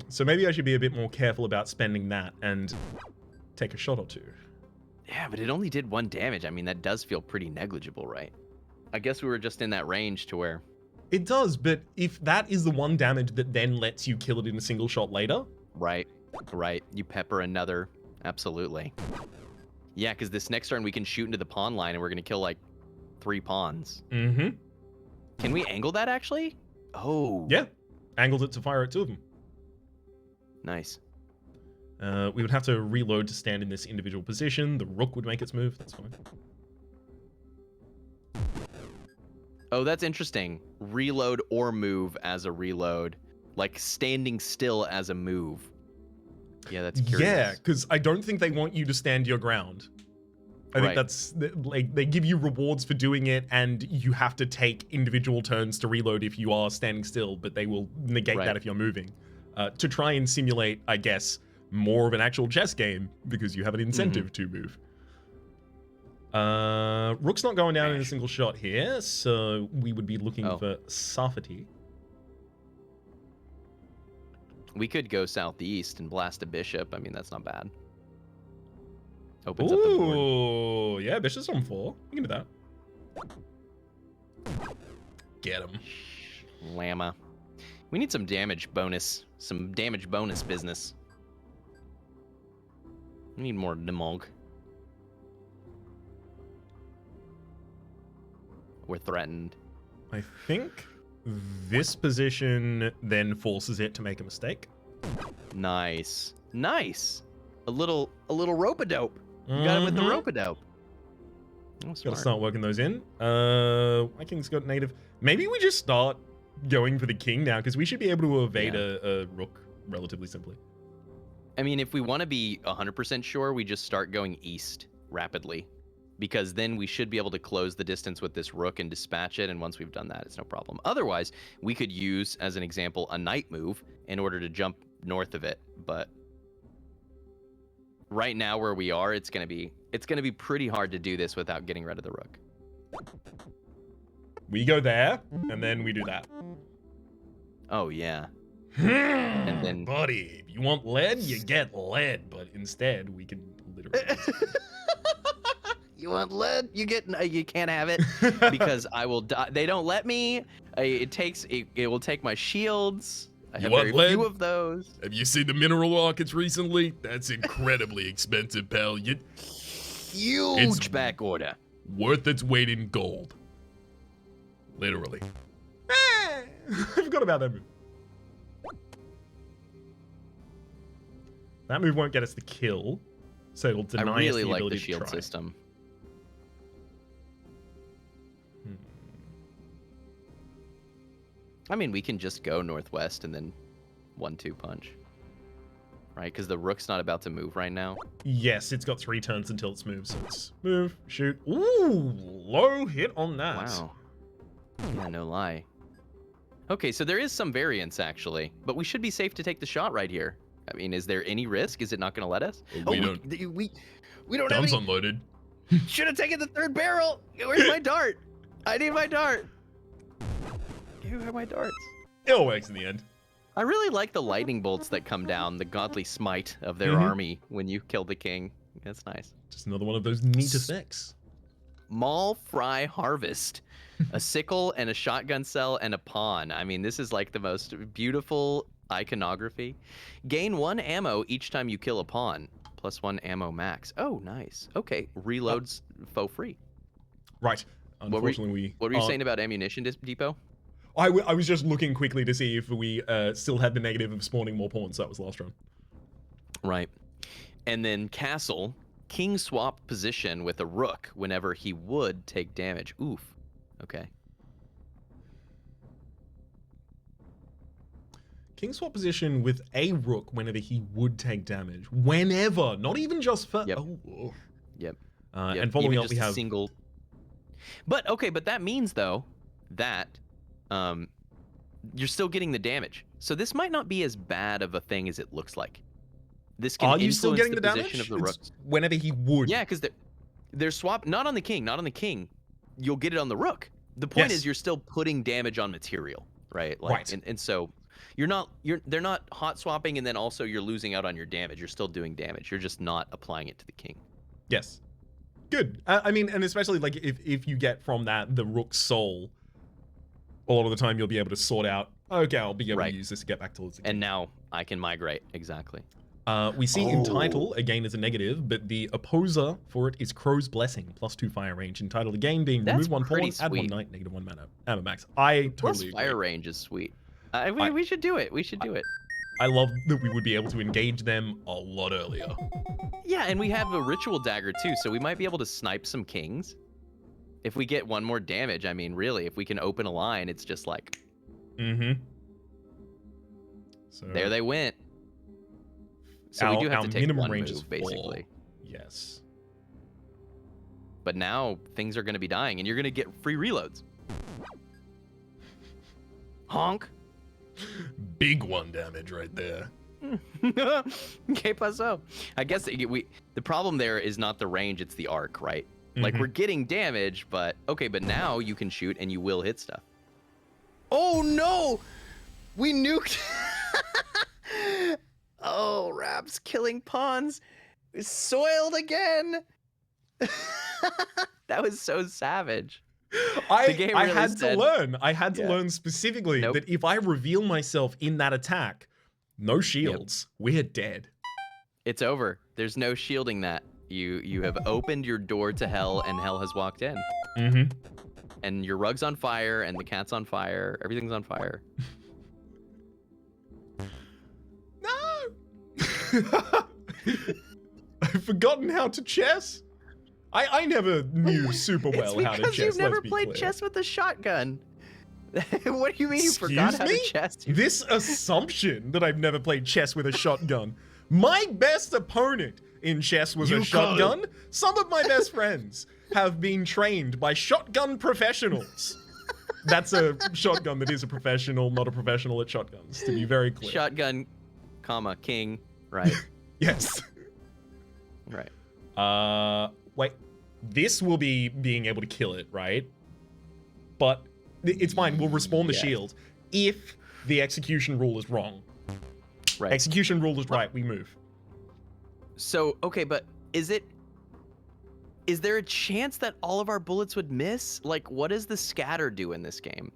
So maybe I should be a bit more careful about spending that and take a shot or 2. Yeah, but it only did 1 damage. I mean, that does feel pretty negligible, right? I guess we were just in that range to where... It does, but if that is the 1 damage that then lets you kill it in a single shot later... Right, right. You pepper another. Absolutely. Yeah, because this next turn we can shoot into the pawn line and we're going to kill, like, 3 pawns. Mm-hmm. Can we angle that, actually? Oh. Yeah. Angled it to fire at 2 of them. Nice. We would have to reload to stand in this individual position. The rook would make its move. That's fine. Oh, that's interesting. Reload or move as a reload. Like standing still as a move. Yeah, that's curious. Yeah, because I don't think they want you to stand your ground. I think that's, like, they give you rewards for doing it, and you have to take individual turns to reload if you are standing still, but they will negate that if you're moving. To try and simulate, I guess, more of an actual chess game, because you have an incentive to move. Rook's not going down in a single shot here, so we would be looking for Safety. We could go southeast and blast a bishop. I mean, that's not bad. Opens up the board. Ooh, yeah, bishop's on 4. You can do that. Get him. Llama. We need some damage bonus. Some damage bonus business. We need more Demog. We're threatened. I think this position then forces it to make a mistake. Nice. Nice. A little rope-a-dope. You got it with the rope-a-dope. Gotta start working those in. My king's got native. Maybe we just start going for the king now, because we should be able to evade a rook relatively simply. I mean, if we want to be 100% sure, we just start going east rapidly, because then we should be able to close the distance with this rook and dispatch it, and once we've done that, it's no problem. Otherwise, we could use, as an example, a knight move in order to jump north of it, but right now where we are, it's gonna be pretty hard to do this without getting rid of the rook. We go there, and then we do that. Oh, yeah. And then... Buddy, if you want lead, you get lead, but instead, we can literally... You want lead? You can't have it, because I will die. They don't let me. It will take my shields. I have very few of those. Have you seen the mineral markets recently? That's incredibly expensive, pal. Huge back order. Worth its weight in gold. Literally. I forgot about that move. That move won't get us the kill, so it'll deny us the ability to try. I really like the shield system. I mean, we can just go northwest and then 1-2 punch. Right? Because the rook's not about to move right now. Yes, it's got 3 turns until it's moved, so it's move, shoot. Ooh, low hit on that. Wow. Yeah, no lie. Okay, so there is some variance, actually. But we should be safe to take the shot right here. I mean, is there any risk? Is it not going to let us? We don't have any... unloaded. Should have taken the 3rd barrel. Where's my dart? I need my dart. Where are my darts? It all works in the end. I really like the lightning bolts that come down, the godly smite of their army when you kill the king. That's nice. Just another one of those neat effects. Small fry harvest. A sickle and a shotgun cell and a pawn. I mean, this is like the most beautiful iconography. Gain 1 ammo each time you kill a pawn. +1 ammo max. Oh, nice. Okay, reloads faux free. Right. Unfortunately, what were you saying about ammunition depot? I was just looking quickly to see if we still had the negative of spawning more pawns. That was last round. Right. And then castle, king swap position with a rook whenever he would take damage. Oof. Okay. King swap position with a rook whenever he would take damage. Whenever, not even just for... Yep. Oh. Yep. And following up, we have... single... But, okay, but that means, though, that you're still getting the damage. So this might not be as bad of a thing as it looks like. This can Are you still getting the position damage? Of the rooks. Whenever he would. Yeah, because they're swapped. Not on the king. Not on the king. You'll get it on the rook. The point is you're still putting damage on material, right? Like, right. And so they're not hot swapping, and then also you're losing out on your damage. You're still doing damage. You're just not applying it to the king. Yes. good. I mean, and especially like if you get from that the rook's soul, a lot of the time you'll be able to sort out, okay, I'll be able to use this to get back towards the king. And now I can migrate, exactly. We see entitle, again, as a negative, but the opposer for it is Crow's Blessing, +2 fire range. Entitled again being remove one pawn, add 1 knight, -1 mana, ammo max. I totally agree. Fire range is sweet. We should do it. We should do it. I love that we would be able to engage them a lot earlier. Yeah, and we have a ritual dagger too, so we might be able to snipe some kings. If we get 1 more damage, I mean, really, if we can open a line, it's just like... So there they went. So we do have to take minimum 1 range move, is 4. basically. Yes. But now things are going to be dying, and you're going to get free reloads. Honk. Big 1 damage right there. Que paso? I guess the problem there is not the range, it's the arc, right? Like, we're getting damage, but... Okay, but now you can shoot, and you will hit stuff. Oh, no! We nuked... Oh, Rhaps killing pawns. Soiled again. That was so savage. I had to learn. I had to learn specifically that if I reveal myself in that attack, no shields, we're dead. It's over. There's no shielding that. You have opened your door to hell, and hell has walked in. And your rug's on fire, and the cat's on fire. Everything's on fire. I've forgotten how to chess. I never knew super well how to chess. It's because you've never played chess with a shotgun. What do you mean you forgot how to chess? This assumption that I've never played chess with a shotgun. My best opponent in chess was a shotgun. Some of my best friends have been trained by shotgun professionals. That's a shotgun that is a professional, not a professional at shotguns, to be very clear. Shotgun, comma, king, right? Yes. Right. Wait. This will be being able to kill it, right? But it's fine. We'll respawn the shield if the execution rule is wrong. Right. Execution rule is right. We move. So, okay, but is there a chance that all of our bullets would miss? Like, what does the scatter do in this game?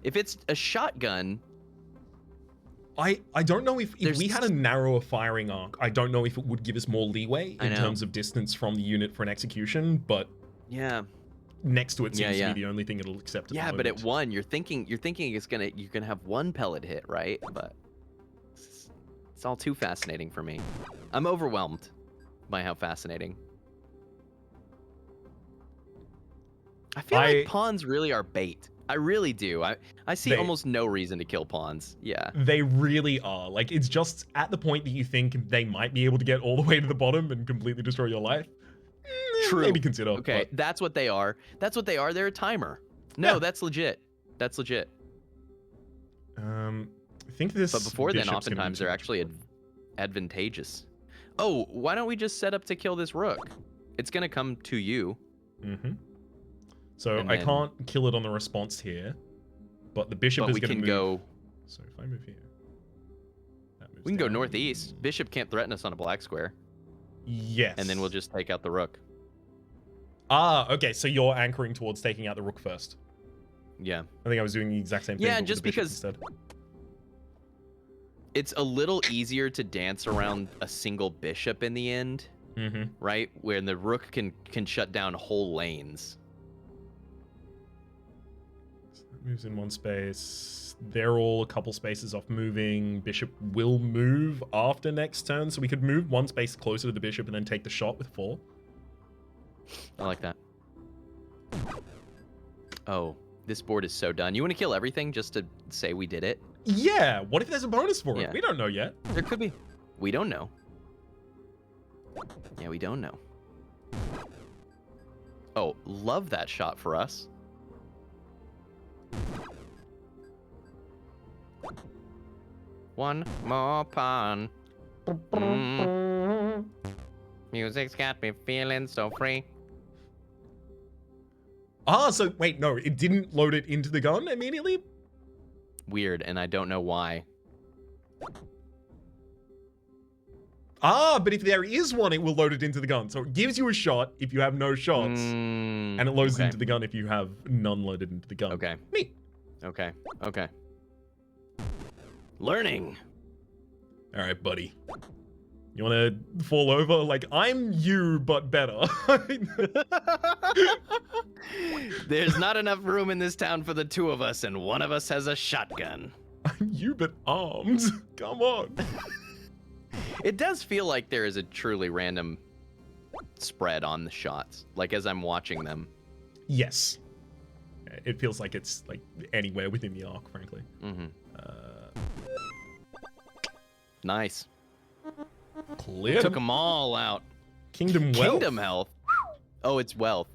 If it's a shotgun... I don't know if we had a narrower firing arc, I don't know if it would give us more leeway in terms of distance from the unit for an execution, but next to it seems to be the only thing it'll accept. Yeah, but at 1, you're thinking it's you're gonna have 1 pellet hit, right? But it's all too fascinating for me. I'm overwhelmed by how fascinating. I feel like pawns really are bait. I really do. I see almost no reason to kill pawns. Yeah. They really are. Like, it's just at the point that you think they might be able to get all the way to the bottom and completely destroy your life. True. Maybe consider. Okay, but... that's what they are. That's what they are. They're a timer. No, that's legit. That's legit. I think this. But before then, oftentimes they're actually advantageous. Oh, why don't we just set up to kill this rook? It's gonna come to you. So I can't kill it on the response here, but the bishop is going to move. Go. So if I move here, we can go northeast. Bishop can't threaten us on a black square. Yes. And then we'll just take out the rook. Ah, okay. So you're anchoring towards taking out the rook first. Yeah. I think I was doing the exact same thing. Yeah, just because instead. It's a little easier to dance around a single bishop in the end, right? Where the rook can shut down whole lanes. Moves in 1 space. They're all a couple spaces off moving. Bishop will move after next turn, so we could move 1 space closer to the bishop and then take the shot with 4. I like that. Oh, this board is so done. You want to kill everything just to say we did it? Yeah. What if there's a bonus for it? We don't know yet. There could be. We don't know. Yeah, we don't know. Oh, love that shot for us. One more pawn. Music's got me feeling so free. Ah, so wait, no, it didn't load it into the gun immediately? Weird, and I don't know why. Ah, but if there is one, it will load it into the gun. So it gives you a shot if you have no shots, and it loads it Okay. into the gun if you have none loaded into the gun. Okay. Neat. Okay. Okay. Learning. All right, buddy. You want to fall over? Like, I'm you, but better. There's not enough room in this town for the two of us, and one of us has a shotgun. I'm you, but armed. Come on. It does feel like there is a truly random spread on the shots, like as I'm watching them. Yes. It feels like it's like anywhere within the arc, frankly. Mm-hmm. Nice. Clear. Took them all out. Kingdom wealth. Kingdom health. Oh, it's wealth.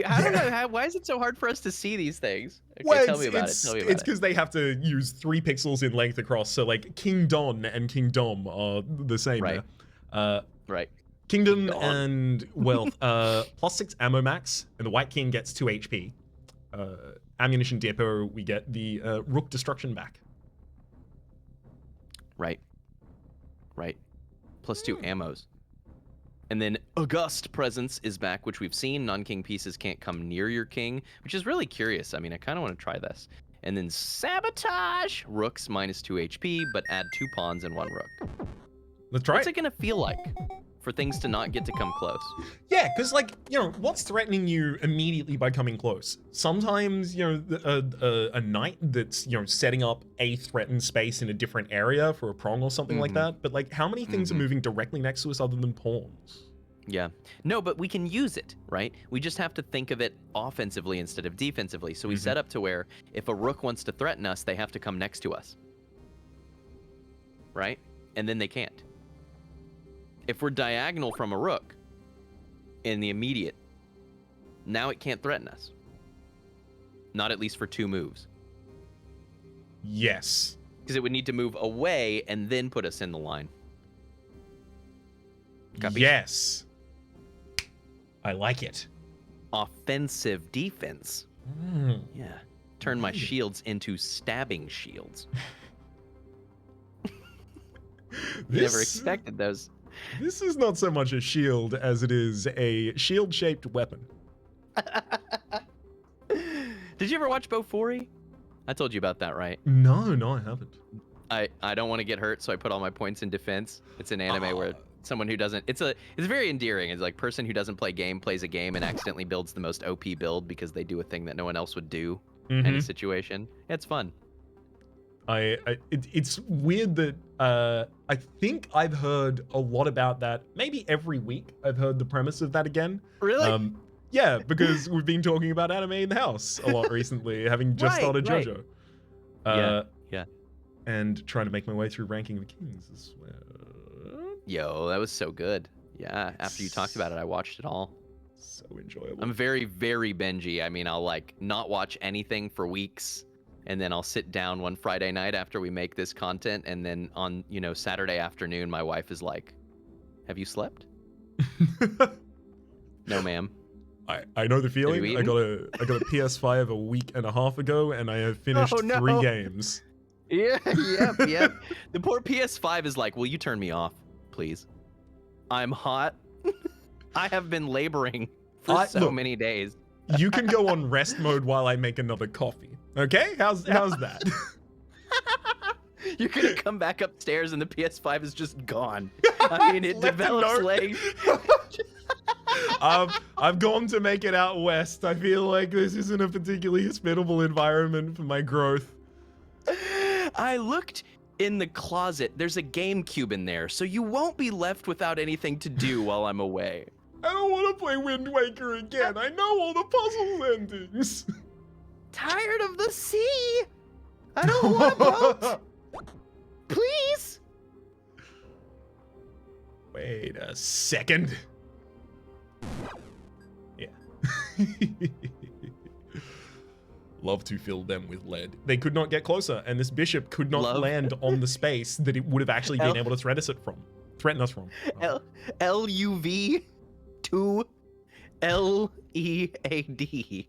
I don't know. Why is it so hard for us to see these things? Okay, Well, tell me about it. Tell me about it's because they have to use 3 pixels in length across. So like Kingdom and Kingdom are the same. Right. There. Right. Kingdom Kingdom. and wealth. +6 ammo max, and the White King gets 2 HP. Ammunition depot, we get the Rook destruction back. Right. Right. +2 ammos. And then August presence is back, which we've seen. Non-king pieces can't come near your king, which is really curious. I mean, I kind of want to try this. And then sabotage. Rooks -2 HP, but add 2 pawns and 1 rook. Let's try What's it. it gonna feel like for things to not get to come close? Yeah, because like, you know, what's threatening you immediately by coming close? Sometimes, you know, a knight that's, you know, setting up a threatened space in a different area for a prong or something like that. But like, how many things are moving directly next to us other than pawns? Yeah. No, but we can use it, right? We just have to think of it offensively instead of defensively. So we set up to where if a rook wants to threaten us, they have to come next to us. Right? And then they can't. If we're diagonal from a rook in the immediate, now it can't threaten us. Not at least for 2 moves. Yes. Because it would need to move away and then put us in the line. Copy? Yes. I like it. Offensive defense. Yeah. Turn my shields into stabbing shields. You never expected those. This is not so much a shield as it is a shield-shaped weapon. Did you ever watch Bofuri? I told you about that, right? No, I haven't. I don't want to get hurt, so I put all my points in defense. It's an anime where someone who doesn't it's very endearing. It's like person who doesn't play game plays a game and accidentally builds the most OP build because they do a thing that no one else would do in a situation. It's fun. It's weird that I think I've heard a lot about that. Maybe every week I've heard the premise of that again. Really? Yeah, because we've been talking about anime in the house a lot recently, having just started JoJo. Yeah. And trying to make my way through Ranking of Kings as well. Yo, that was so good. Yeah, after you talked about it, I watched it all. So enjoyable. I'm very, very bingy. I mean, I'll like not watch anything for weeks, and then I'll sit down one Friday night after we make this content, and then on, you know, Saturday afternoon, my wife is like, "Have you slept?" No, ma'am. I know the feeling. you I got a PS5 a week and a half ago, and I have finished 3 games. Yeah. The poor PS5 is like, "Will you turn me off, please? I'm hot. I have been laboring for so many days." You can go on rest mode while I make another coffee. Okay? How's that? You're gonna come back upstairs and the PS5 is just gone. I mean, it develops legs. I've gone to make it out west. I feel like this isn't a particularly hospitable environment for my growth. I looked in the closet. There's a GameCube in there, so you won't be left without anything to do while I'm away. I don't want to play Wind Waker again. I know all the puzzle endings. Tired of the sea. I don't want a boat. Please. Wait a second. Yeah. Love to fill them with lead. They could not get closer, and this bishop could not land on the space that it would have actually been able to threaten us from. LUV to LEAD.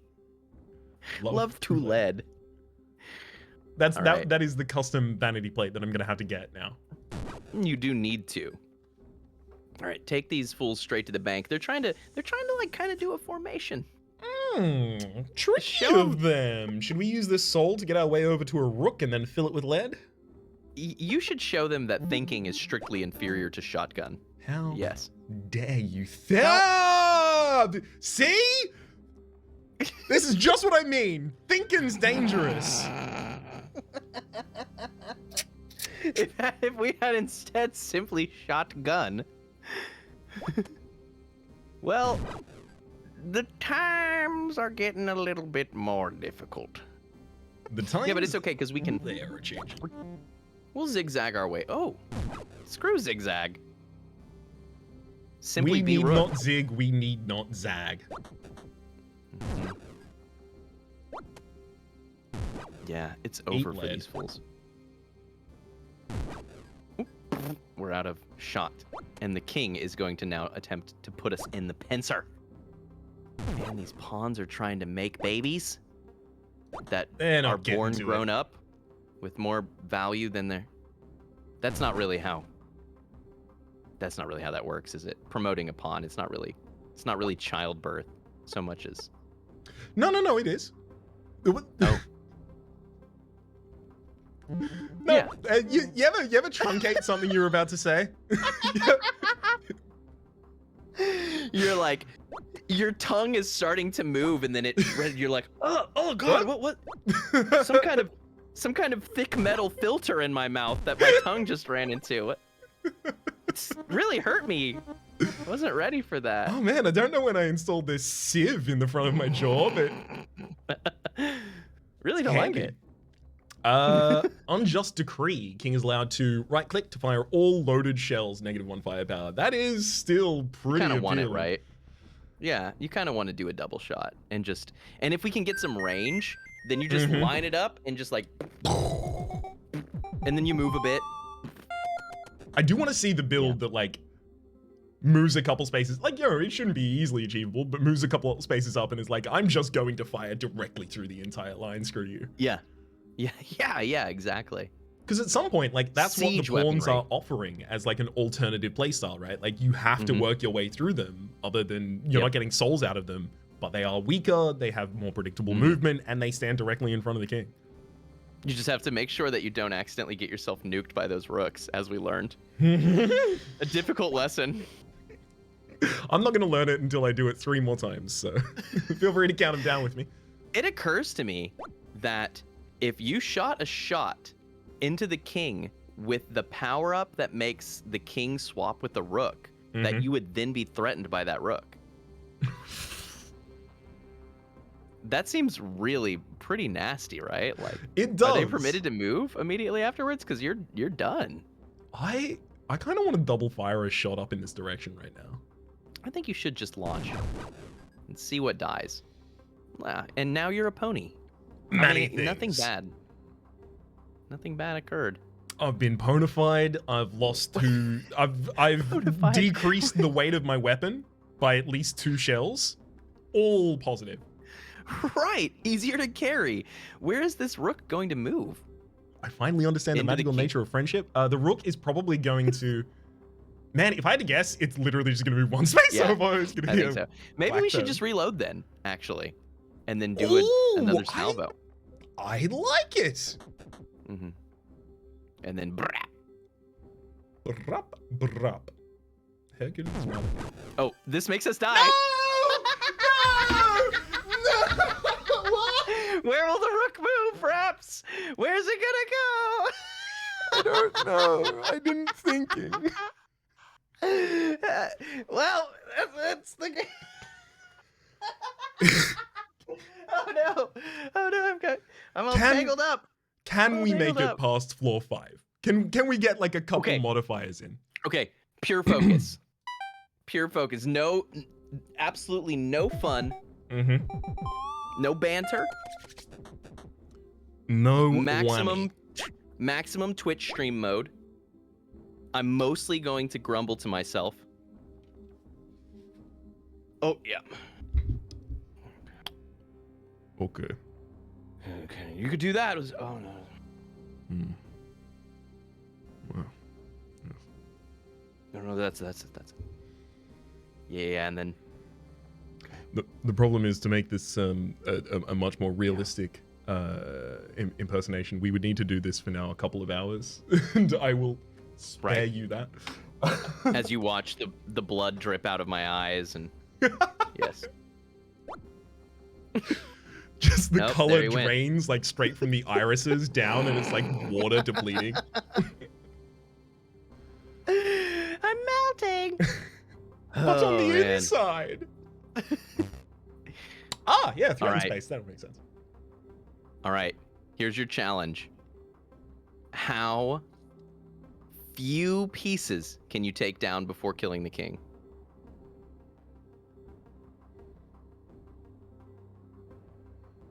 Love to lead. That is the custom vanity plate that I'm gonna have to get now. You do need to. All right, take these fools straight to the bank. They're trying to like kind of do a formation. Tricky Show of them. Should we use this soul to get our way over to a rook and then fill it with lead? You should show them that thinking is strictly inferior to shotgun. How Yes. dare you? See? This is just what I mean. Thinking's dangerous. If we had instead simply shotgun, well, the times are getting a little bit more difficult. The time. Yeah, but it's okay because we can. They are changing. We'll zigzag our way. Oh, screw zigzag. Simply We be need rook. not zig. We need not zag. Yeah, it's Eat over for lead. these fools. Oop. We're out of shot, and the king is going to now attempt to put us in the pincer. Man, these pawns are trying to make babies that They're not are getting born to grown it. up with more value than their. That's not really how that works, is it? Promoting a pawn, it's not really childbirth so much as. No, it is. Oh. No, Yeah. you ever truncate something you were about to say? You're like, your tongue is starting to move, and then you're like, oh god, what? Some kind of thick metal filter in my mouth that my tongue just ran into. It's really hurt me. I wasn't ready for that. Oh man, I don't know when I installed this sieve in the front of my jaw, but Really don't like it. Unjust decree. King is allowed to right-click to fire all loaded shells, -1 firepower. That is still pretty Kind of want it, appealing. right? Yeah, you kind of want to do a double shot and if we can get some range, then you just line it up and just like, and then you move a bit. I do want to see the build that like moves a couple spaces. Like, it shouldn't be easily achievable, but moves a couple of spaces up and is like, I'm just going to fire directly through the entire line. Screw you. Yeah, exactly. Because at some point, like, that's what the Siege pawns weaponry. are offering as like an alternative playstyle, right? Like, you have to work your way through them, other than you're not getting souls out of them, but they are weaker, they have more predictable movement, and they stand directly in front of the king. You just have to make sure that you don't accidentally get yourself nuked by those rooks, as we learned. A difficult lesson. I'm not going to learn it until I do it 3 more times, so feel free to count them down with me. It occurs to me that if you shot a shot into the king with the power-up that makes the king swap with the rook, that you would then be threatened by that rook. That seems really pretty nasty, right? Like, It does. are they permitted to move immediately afterwards? Because you're done. I kind of want to double fire a shot up in this direction right now. I think you should just launch and see what dies. And now you're a pony. Many Nothing things. bad. Nothing bad occurred. I've been ponified. I've lost 2. I've Ponified. decreased the weight of my weapon by at least 2 shells. All positive. Right, easier to carry. Where is this rook going to move? I finally understand the Into the magical king. nature of friendship. The rook is probably going to. Man, if I had to guess, it's literally just going to move 1 space Yeah, over. It's going to I be think so. Maybe black we should turn. just reload then, actually, and then do Ooh, another salvo. I like it. And then brap. Brap, brap. Hercules Rally. Oh, this makes us die. No! What? Where will the rook move, Rhaps? Where's it I don't know. I've been thinking. gonna go? Well, that's the game. Oh no, I'm all tangled up. Can we make tangled it up. past floor 5? Can we get like a couple Okay. modifiers in? Okay, pure focus. Pure focus. No, absolutely no fun. No banter. No Maximum Twitch stream mode. I'm mostly going to grumble to myself. Oh yeah. Okay. Okay, you could do that. Oh no. Well. No, that's. Yeah, and then The problem is to make this a much more realistic impersonation. We would need to do this for now a couple of hours, and I will spare you that. as you watch the blood drip out of my eyes, and yes. Just the Nope, color there he went. drains like straight from the irises down, and it's like water depleting. I'm melting. What's on the man. inside? Yeah, throughout Alright. space. That would make sense. All right, here's your challenge. How few pieces can you take down before killing the king?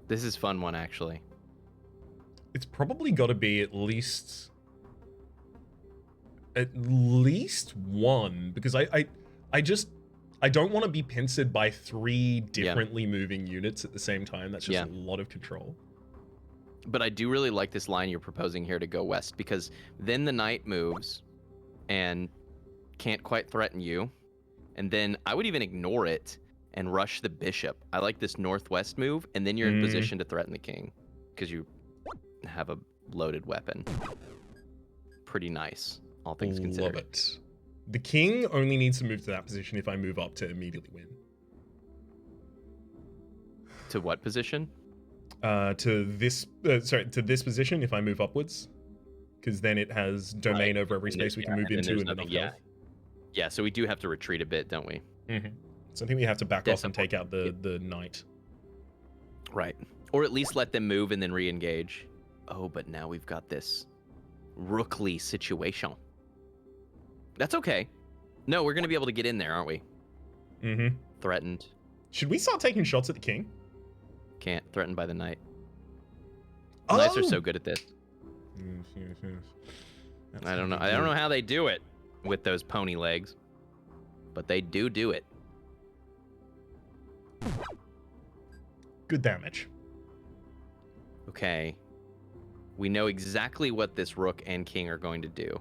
This is fun one, actually. It's probably got to be at least one, because I don't want to be pincered by 3 differently moving units at the same time. That's just a lot of control. But I do really like this line you're proposing here to go west, because then the knight moves and can't quite threaten you. And then I would even ignore it and rush the bishop. I like this northwest move, and then you're in position to threaten the king because you have a loaded weapon. Pretty nice, all things considered. Love it. The king only needs to move to that position if I move up to immediately win. To what position? To this position if I move upwards, because then it has domain over every space we can move into and enough health. Yeah, so we do have to retreat a bit, don't we? So I think we have to back off and take out the knight. Right. Or at least let them move and then re-engage. Oh, but now we've got this rookly situation. That's okay. No, we're going to be able to get in there, aren't we? Threatened. Should we start taking shots at the king? Can't. Threatened by the knight. Knights are so good at this. I don't know. I don't know how they do it with those pony legs, but they do it. Good damage. Okay. We know exactly what this rook and king are going to do.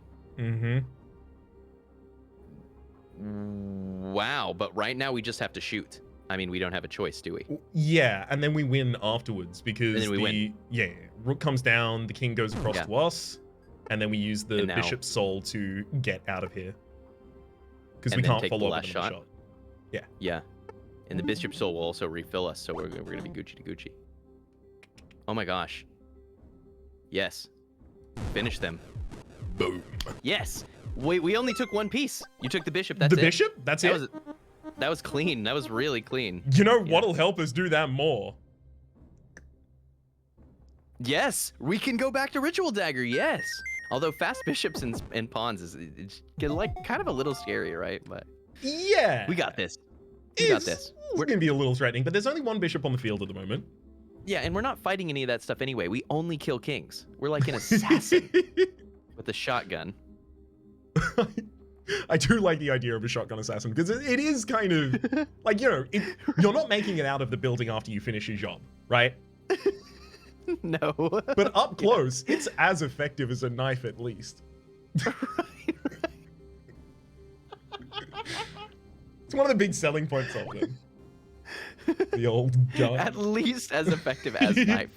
Wow, but right now we just have to shoot. I mean, we don't have a choice, do we? Yeah, and then we win afterwards because and then we win. Rook comes down, the king goes across to us, and then we use the bishop's soul to get out of here. Because we can't follow up with another shot. Yeah. Yeah. And the bishop's soul will also refill us, so we're going to be Gucci to Gucci. Oh my gosh. Yes. Finish them. Boom. Yes. We only took one piece. You took the bishop. That's it. The bishop? That's it? That was clean. That was really clean. You know what'll help us do that more? Yes. We can go back to Ritual Dagger. Yes. Although fast bishops and pawns is like kind of a little scary, right? But yeah. We got this. We got this. We're going to be a little threatening, but there's only one bishop on the field at the moment. Yeah, and we're not fighting any of that stuff anyway. We only kill kings. We're like an assassin with a shotgun. I do like the idea of a shotgun assassin because it is kind of like, you're not making it out of the building after you finish your job, right? No. But up close, it's as effective as a knife at least. Right. It's one of the big selling points of them. The old gun. At least as effective as knife.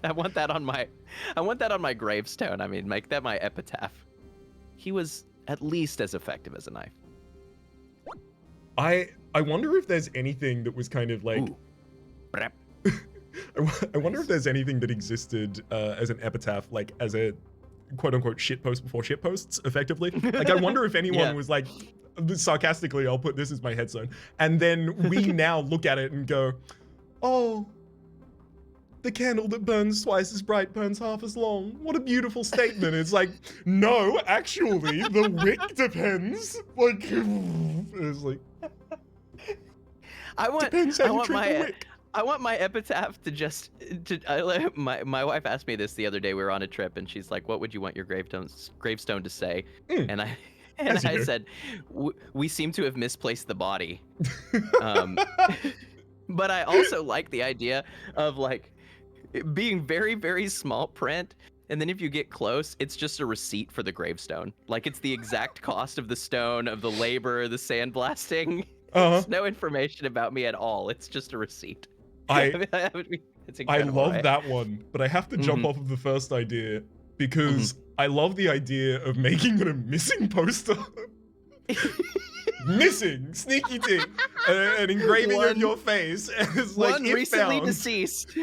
I want that on my gravestone. I mean, make that my epitaph. He was at least as effective as a knife. I wonder if there's anything that was kind of like I wonder if there's anything that existed as an epitaph, like as a quote-unquote shitpost before shitposts, effectively. Like, I wonder if anyone was like, sarcastically, I'll put this as my headstone, and then we now look at it and go, oh, the candle that burns twice as bright burns half as long. What a beautiful statement. It's like, no, actually, the wick depends. Like, it's like, I want my epitaph to just my wife asked me this the other day. We were on a trip and she's like, what would you want your gravestone to say? And I said, we seem to have misplaced the body. But I also like the idea of like it being very, very small print And then if you get close, it's just a receipt for the gravestone. Like, it's the exact cost of the stone, of the labor, the sandblasting. There's no information about me at all. It's just a receipt. It's I incredible, love right? that one, but I have to jump off of the first idea because I love the idea of making it a missing poster. Missing, sneaky teak, and engraving of your face as like one if recently found. deceased.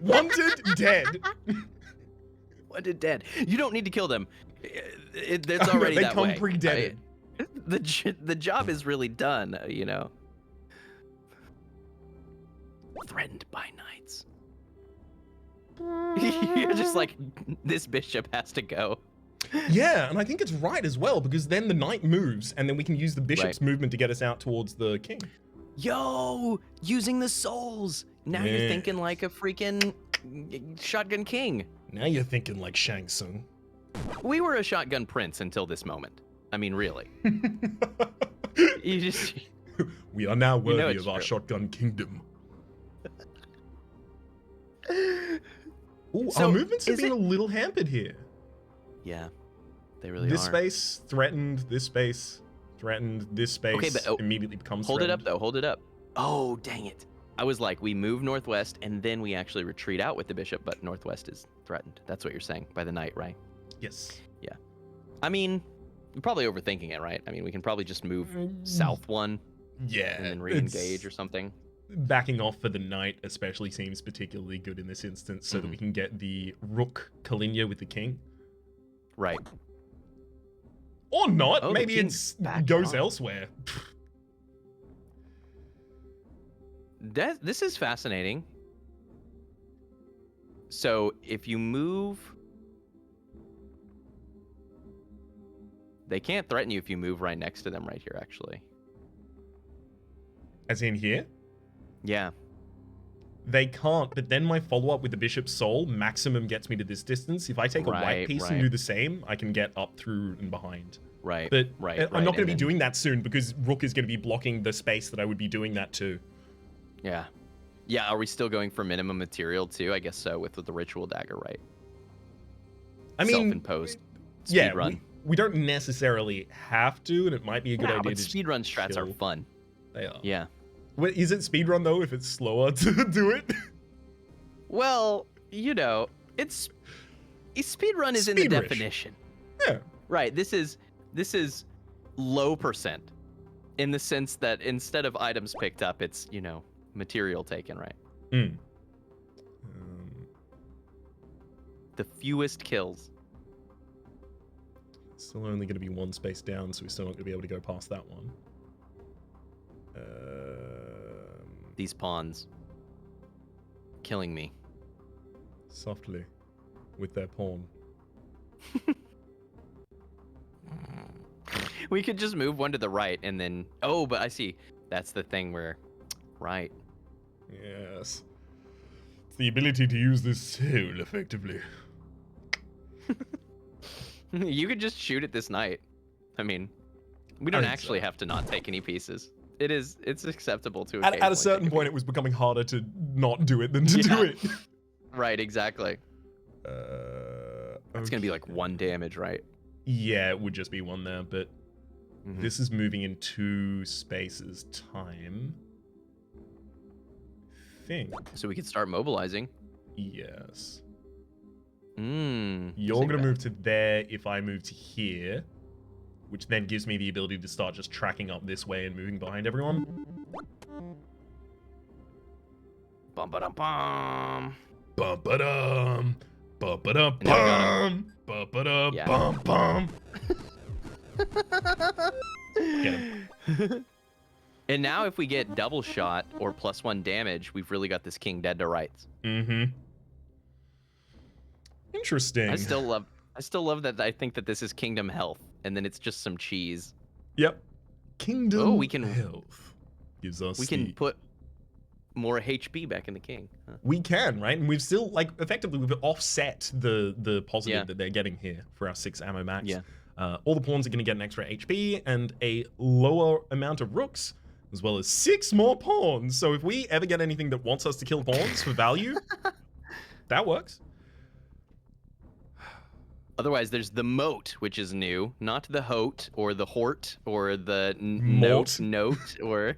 Wanted dead. Wanted dead. You don't need to kill them. It's already they that come way. pre-deaded. The job is really done, you know. Threatened by knights. You're just like, this bishop has to go. Yeah, and I think it's right as well, because then the knight moves, and then we can use the bishop's movement to get us out towards the king. Yo, using the souls. Now you're thinking like a freaking shotgun king. Now you're thinking like Shang Tsung. We were a shotgun prince until this moment. I mean, really. You just... We are now worthy of our true. shotgun kingdom. Ooh, So, our movements have is been it- a little hampered here. Yeah, they really This are. space threatened, this space threatened, this space Okay, but, immediately becomes Hold it threatened. up, though. Hold it up. Oh, dang it. I was like, we move northwest, and then we actually retreat out with the bishop, but northwest is threatened. That's what you're saying by the knight, right? Yes. Yeah. I mean, I'm probably overthinking it, right? I mean, we can probably just move south one Yeah. and then re-engage or something. Backing off for the knight especially seems particularly good in this instance, so that we can get the rook Kalinya with the king. Right. Or not. Oh, the Maybe king's back goes on. elsewhere. This is fascinating. So if you move... They can't threaten you if you move right next to them right here, actually. As in here? Yeah. They can't, but then my follow-up with the bishop's soul maximum gets me to this distance. If I take a white piece and do the same, I can get up, through, and behind. Right. But right. I'm not going to be doing that soon because rook is going to be blocking the space that I would be doing that to. Yeah. Yeah, are we still going for minimum material too? I guess so, with the ritual dagger, right? I mean, self-imposed speed yeah, run. We don't necessarily have to, and it might be a good idea but to speedrun strats kill. are fun. They are. Yeah. Wait, is it speedrun though if it's slower to do it? Well, you know, speedrun is in the Speedrish. definition. Yeah. Right. This is low percent, in the sense that instead of items picked up, it's, you know, material taken, right? Mm. The fewest kills. Still only going to be one space down, so we're still not going to be able to go past that one. These pawns killing me. Softly, with their pawn. We could just move one to the right and then... Oh, but I see. That's the thing where... Right. Yes. It's the ability to use this soul effectively. You could just shoot it this night. I mean, we don't actually have to not take any pieces. It's acceptable to At a certain point, it was becoming harder to not do it than to do it. Right, exactly. It's gonna be like 1 damage, right? Yeah, it would just be one there, but this is moving in 2 spaces time. Think. So we could start mobilizing. Yes. You're You're gonna move to there if I move to here, which then gives me the ability to start just tracking up this way and moving behind everyone. Bum ba dum bum. Bum ba dum. Bum ba dum And now we got bum. Bum ba dum Yeah. bum bum. Get him. And now if we get double shot or +1 damage, we've really got this king dead to rights. Interesting. I still love that. I think that this is kingdom health, and then it's just some cheese. Yep. Kingdom Oh, we can- health gives us We can put more HP back in the king. Huh. We can, right? And we've still, like, effectively, we've offset the positive Yeah. that they're getting here for our 6 ammo max. Yeah. All the pawns are going to get an extra HP and a lower amount of rooks, as well as 6 more pawns. So if we ever get anything that wants us to kill pawns for value, that works. Otherwise, there's the moat, which is new, not the hote or the hort or the Mort. note or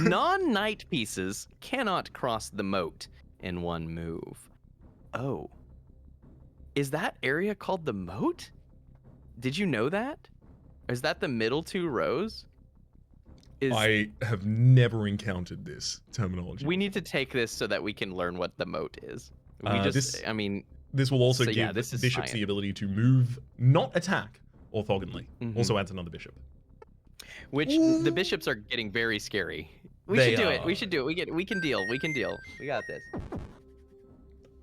non-knight pieces cannot cross the moat in one move. Oh, is that area called the moat? Did you know that? Or is that the middle 2 rows? I have never encountered this terminology. We need to take this so that we can learn what the moat is. I mean, this will also so, give yeah, this is bishops the science. ability to move, not attack, orthogonally. Mhm. Also adds another bishop. Which the bishops are getting very scary. We They should do are. it. We should do it. We can deal. We can deal. We got this.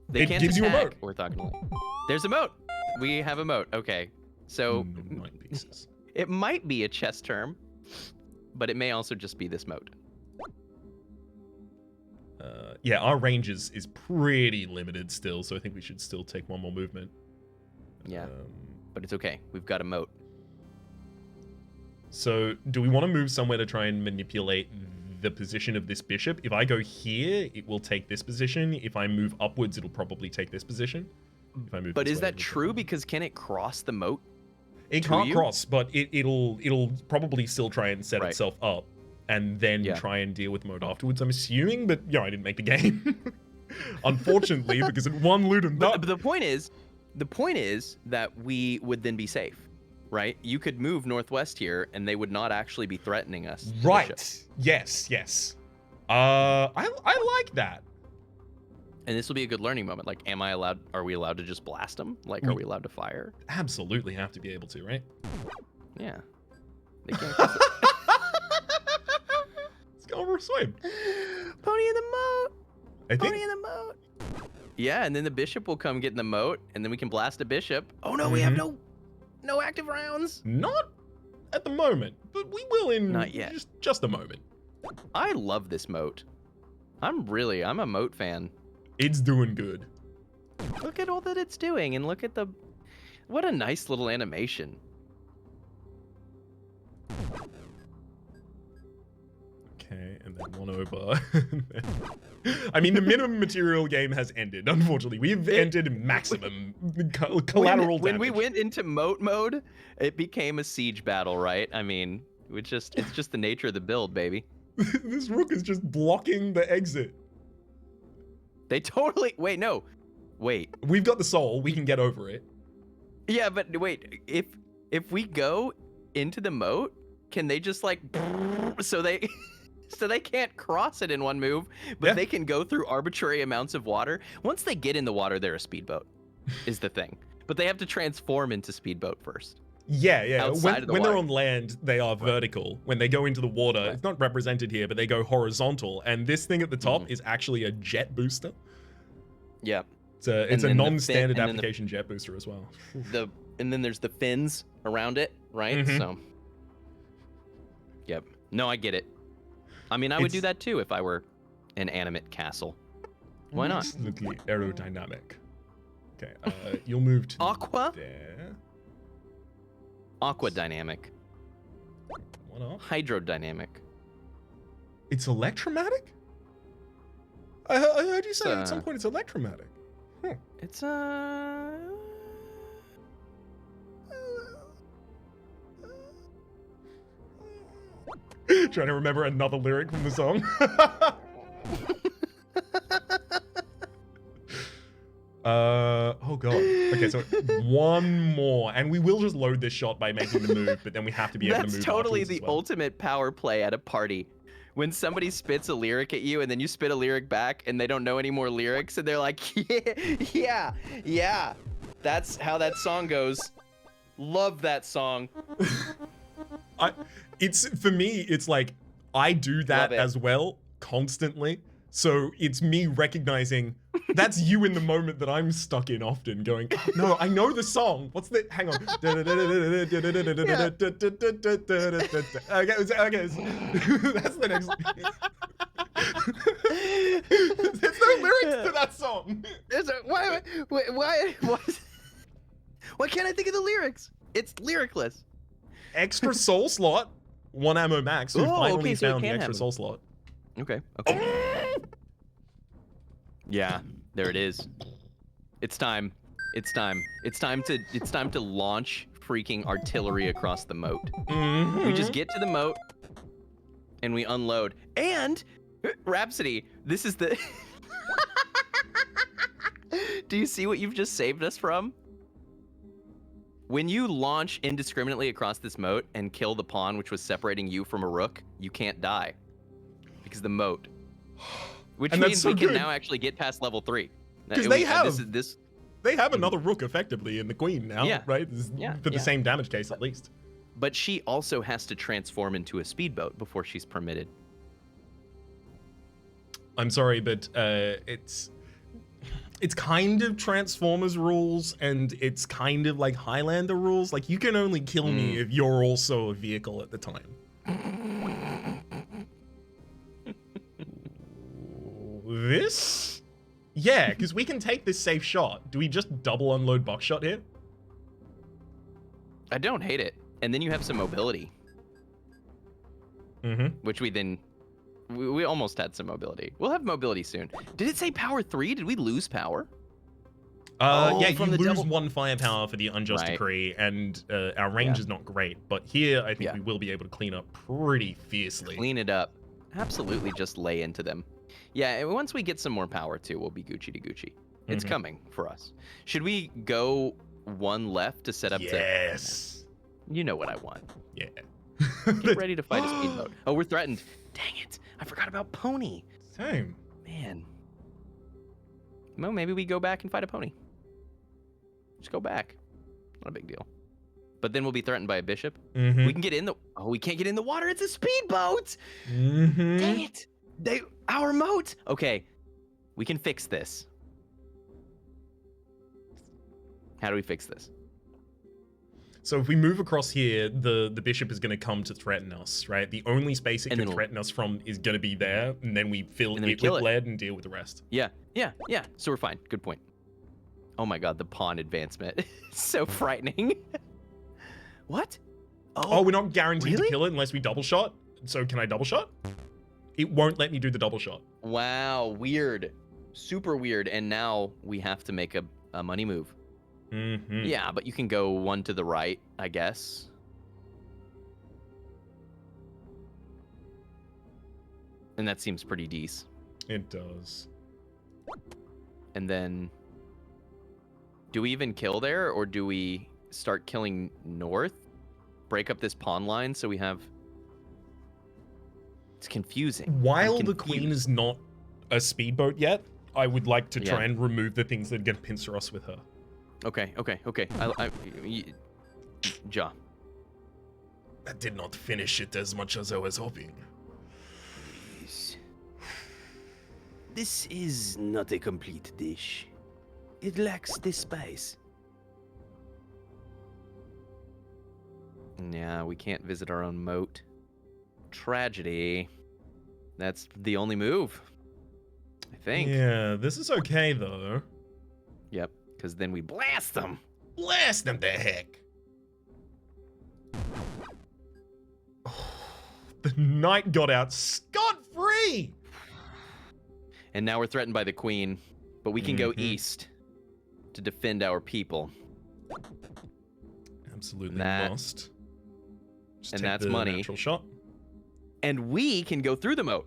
They It can't gives you a attack moat. orthogonally. There's a moat. We have a moat. Okay. So No knight pieces. it might be a chess term, but it may also just be this moat. Yeah, our range is pretty limited still, so I think we should still take one more movement. Yeah. But it's okay. We've got a moat. So, do we want to move somewhere to try and manipulate the position of this bishop? If I go here, it will take this position. If I move upwards, it'll probably take this position. If I move But this is way, that true? Because can it cross the moat? it to can't you? cross, but it'll probably still try and set Right. itself up and then Yeah. try and deal with mode afterwards, I'm assuming, but yeah, I didn't make the game. Unfortunately, because it won loot and But duck. the point is that we would then be safe, right? You could move northwest here, and they would not actually be threatening us. Right. Bishop. Yes. I like that. And this will be a good learning moment. Like, are we allowed to just blast them? Like, are we allowed to fire? Absolutely have to be able to, right? Yeah. They can't cross it. Let's go for a swim. Pony in the moat. I Pony think in the moat. Yeah, and then the bishop will come get in the moat, and then we can blast a bishop. Oh no, we have no active rounds. not at the moment, but we will in Not yet. just a moment. I love this moat. I'm a moat fan. It's doing good. Look at all that it's doing, and look at what a nice little animation. Okay, and then one over. I mean, the minimum material game has ended, unfortunately. We've entered maximum collateral When we damage. went into moat mode, it became a siege battle, right? I mean, it's just the nature of the build, baby. This rook is just blocking the exit. They totally wait. We've got the soul. We can get over it. Yeah, but wait. If we go into the moat, can they just like so they can't cross it in one move, but Yeah. they can go through arbitrary amounts of water. Once they get in the water, they're a speedboat, is the thing. But they have to transform into speedboat first. Yeah. Outside of the When they're water. on land, they are vertical. When they go into the water, Right. it's not represented here, but they go horizontal. And this thing at the top is actually a jet booster. Yeah. It's a And then the non-standard fin- and then the- application jet booster as well. And then there's the fins around it, right? Mhm. So. Yep. No, I get it. I mean, I would do It's- that too if I were an animate castle. Why not? Absolutely aerodynamic. Okay, you'll move to Aqua? there. Aqua dynamic. One up. Hydrodynamic. It's electromatic? I heard you say at some Uh, point it's electromatic. It's Trying to remember another lyric from the song. Oh god. Okay, so one more, and we will just load this shot by making the move, but then we have to be able to move. That's totally afterwards the as well. ultimate power play at a party. When somebody spits a lyric at you and then you spit a lyric back and they don't know any more lyrics and they're like, yeah, that's how that song goes. Love that song. It's for me, it's like I do that Love it. as well constantly. So it's me recognizing that's you in the moment that I'm stuck in often going, no, I know the song. What's the, hang on. Okay, that's the next. There's no lyrics to that song. Why can't I think of the lyrics? It's lyricless. Extra soul slot, 1 ammo max. We Oh, finally okay, so it found the can extra happen. soul slot. Okay. Yeah, there it is. It's time. It's time. It's time to launch freaking artillery across the moat. Mm-hmm. We just get to the moat and we unload. And Rhapsody, this is the Do you see what you've just saved us from? When you launch indiscriminately across this moat and kill the pawn which was separating you from a rook, you can't die. Because the moat. Which means we can now actually get past level 3. Because they have they have Mhm. another rook effectively in the queen now, Yeah. right? Yeah, For the yeah. same damage case at least. But she also has to transform into a speedboat before she's permitted. I'm sorry, but it's kind of Transformers rules, and it's kind of like Highlander rules. Like, you can only kill me if you're also a vehicle at the time. This? Yeah, because we can take this safe shot. Do we just double unload buckshot here? I don't hate it. And then you have some mobility. Mm-hmm. Which we almost had some mobility. We'll have mobility soon. Did it say power 3? Did we lose power? Yeah, you from the lose double- 1 firepower for the unjust Right. decree, and our range is not great. But here, I think Yeah. we will be able to clean up pretty fiercely. Clean it up. Absolutely just lay into them. Yeah, and once we get some more power too, we'll be Gucci to Gucci. It's coming for us. Should we go 1 left to set up Yes. You know what I want. Yeah. Get ready to fight a speedboat. Oh, we're threatened. Dang it. I forgot about Pony. Same. Man. Well, maybe we go back and fight a pony. Just go back. Not a big deal. But then we'll be threatened by a bishop. Mm-hmm. We can get in the... Oh, we can't get in the water. It's a speedboat. Mm-hmm. Dang it. Our moat. Okay. We can fix this. How do we fix this? So if we move across here, the bishop is going to come to threaten us, right? The only space it And can then threaten us from is going to be there, and then we fill And then we it kill with it. lead and deal with the rest. Yeah. So we're fine. Good point. Oh my god, the pawn advancement. So frightening. What? Oh, we're not guaranteed really? to kill it unless we double shot. So can I double shot? It won't let me do the double shot. Wow, weird. Super weird. And now we have to make a money move. Mm-hmm. Yeah, but you can go 1 to the right, I guess. And that seems pretty decent. It does. And then... Do we even kill there, or do we start killing north? Break up this pawn line so we have... It's confusing. While I'm the queen is not a speedboat yet, I would like to try and remove the things that are going to pincer us with her. Okay. Ja. That did not finish it as much as I was hoping. This is not a complete dish. It lacks the spice. Yeah, we can't visit our own moat. Tragedy. That's the only move, I think. Yeah, this is okay, though. Yep, because then we blast them. Blast them to heck. The knight got out scot-free! And now we're threatened by the queen, but we can go east to defend our people. Absolutely That- must. Just and take that's the money. Natural shot. And we can go through the moat.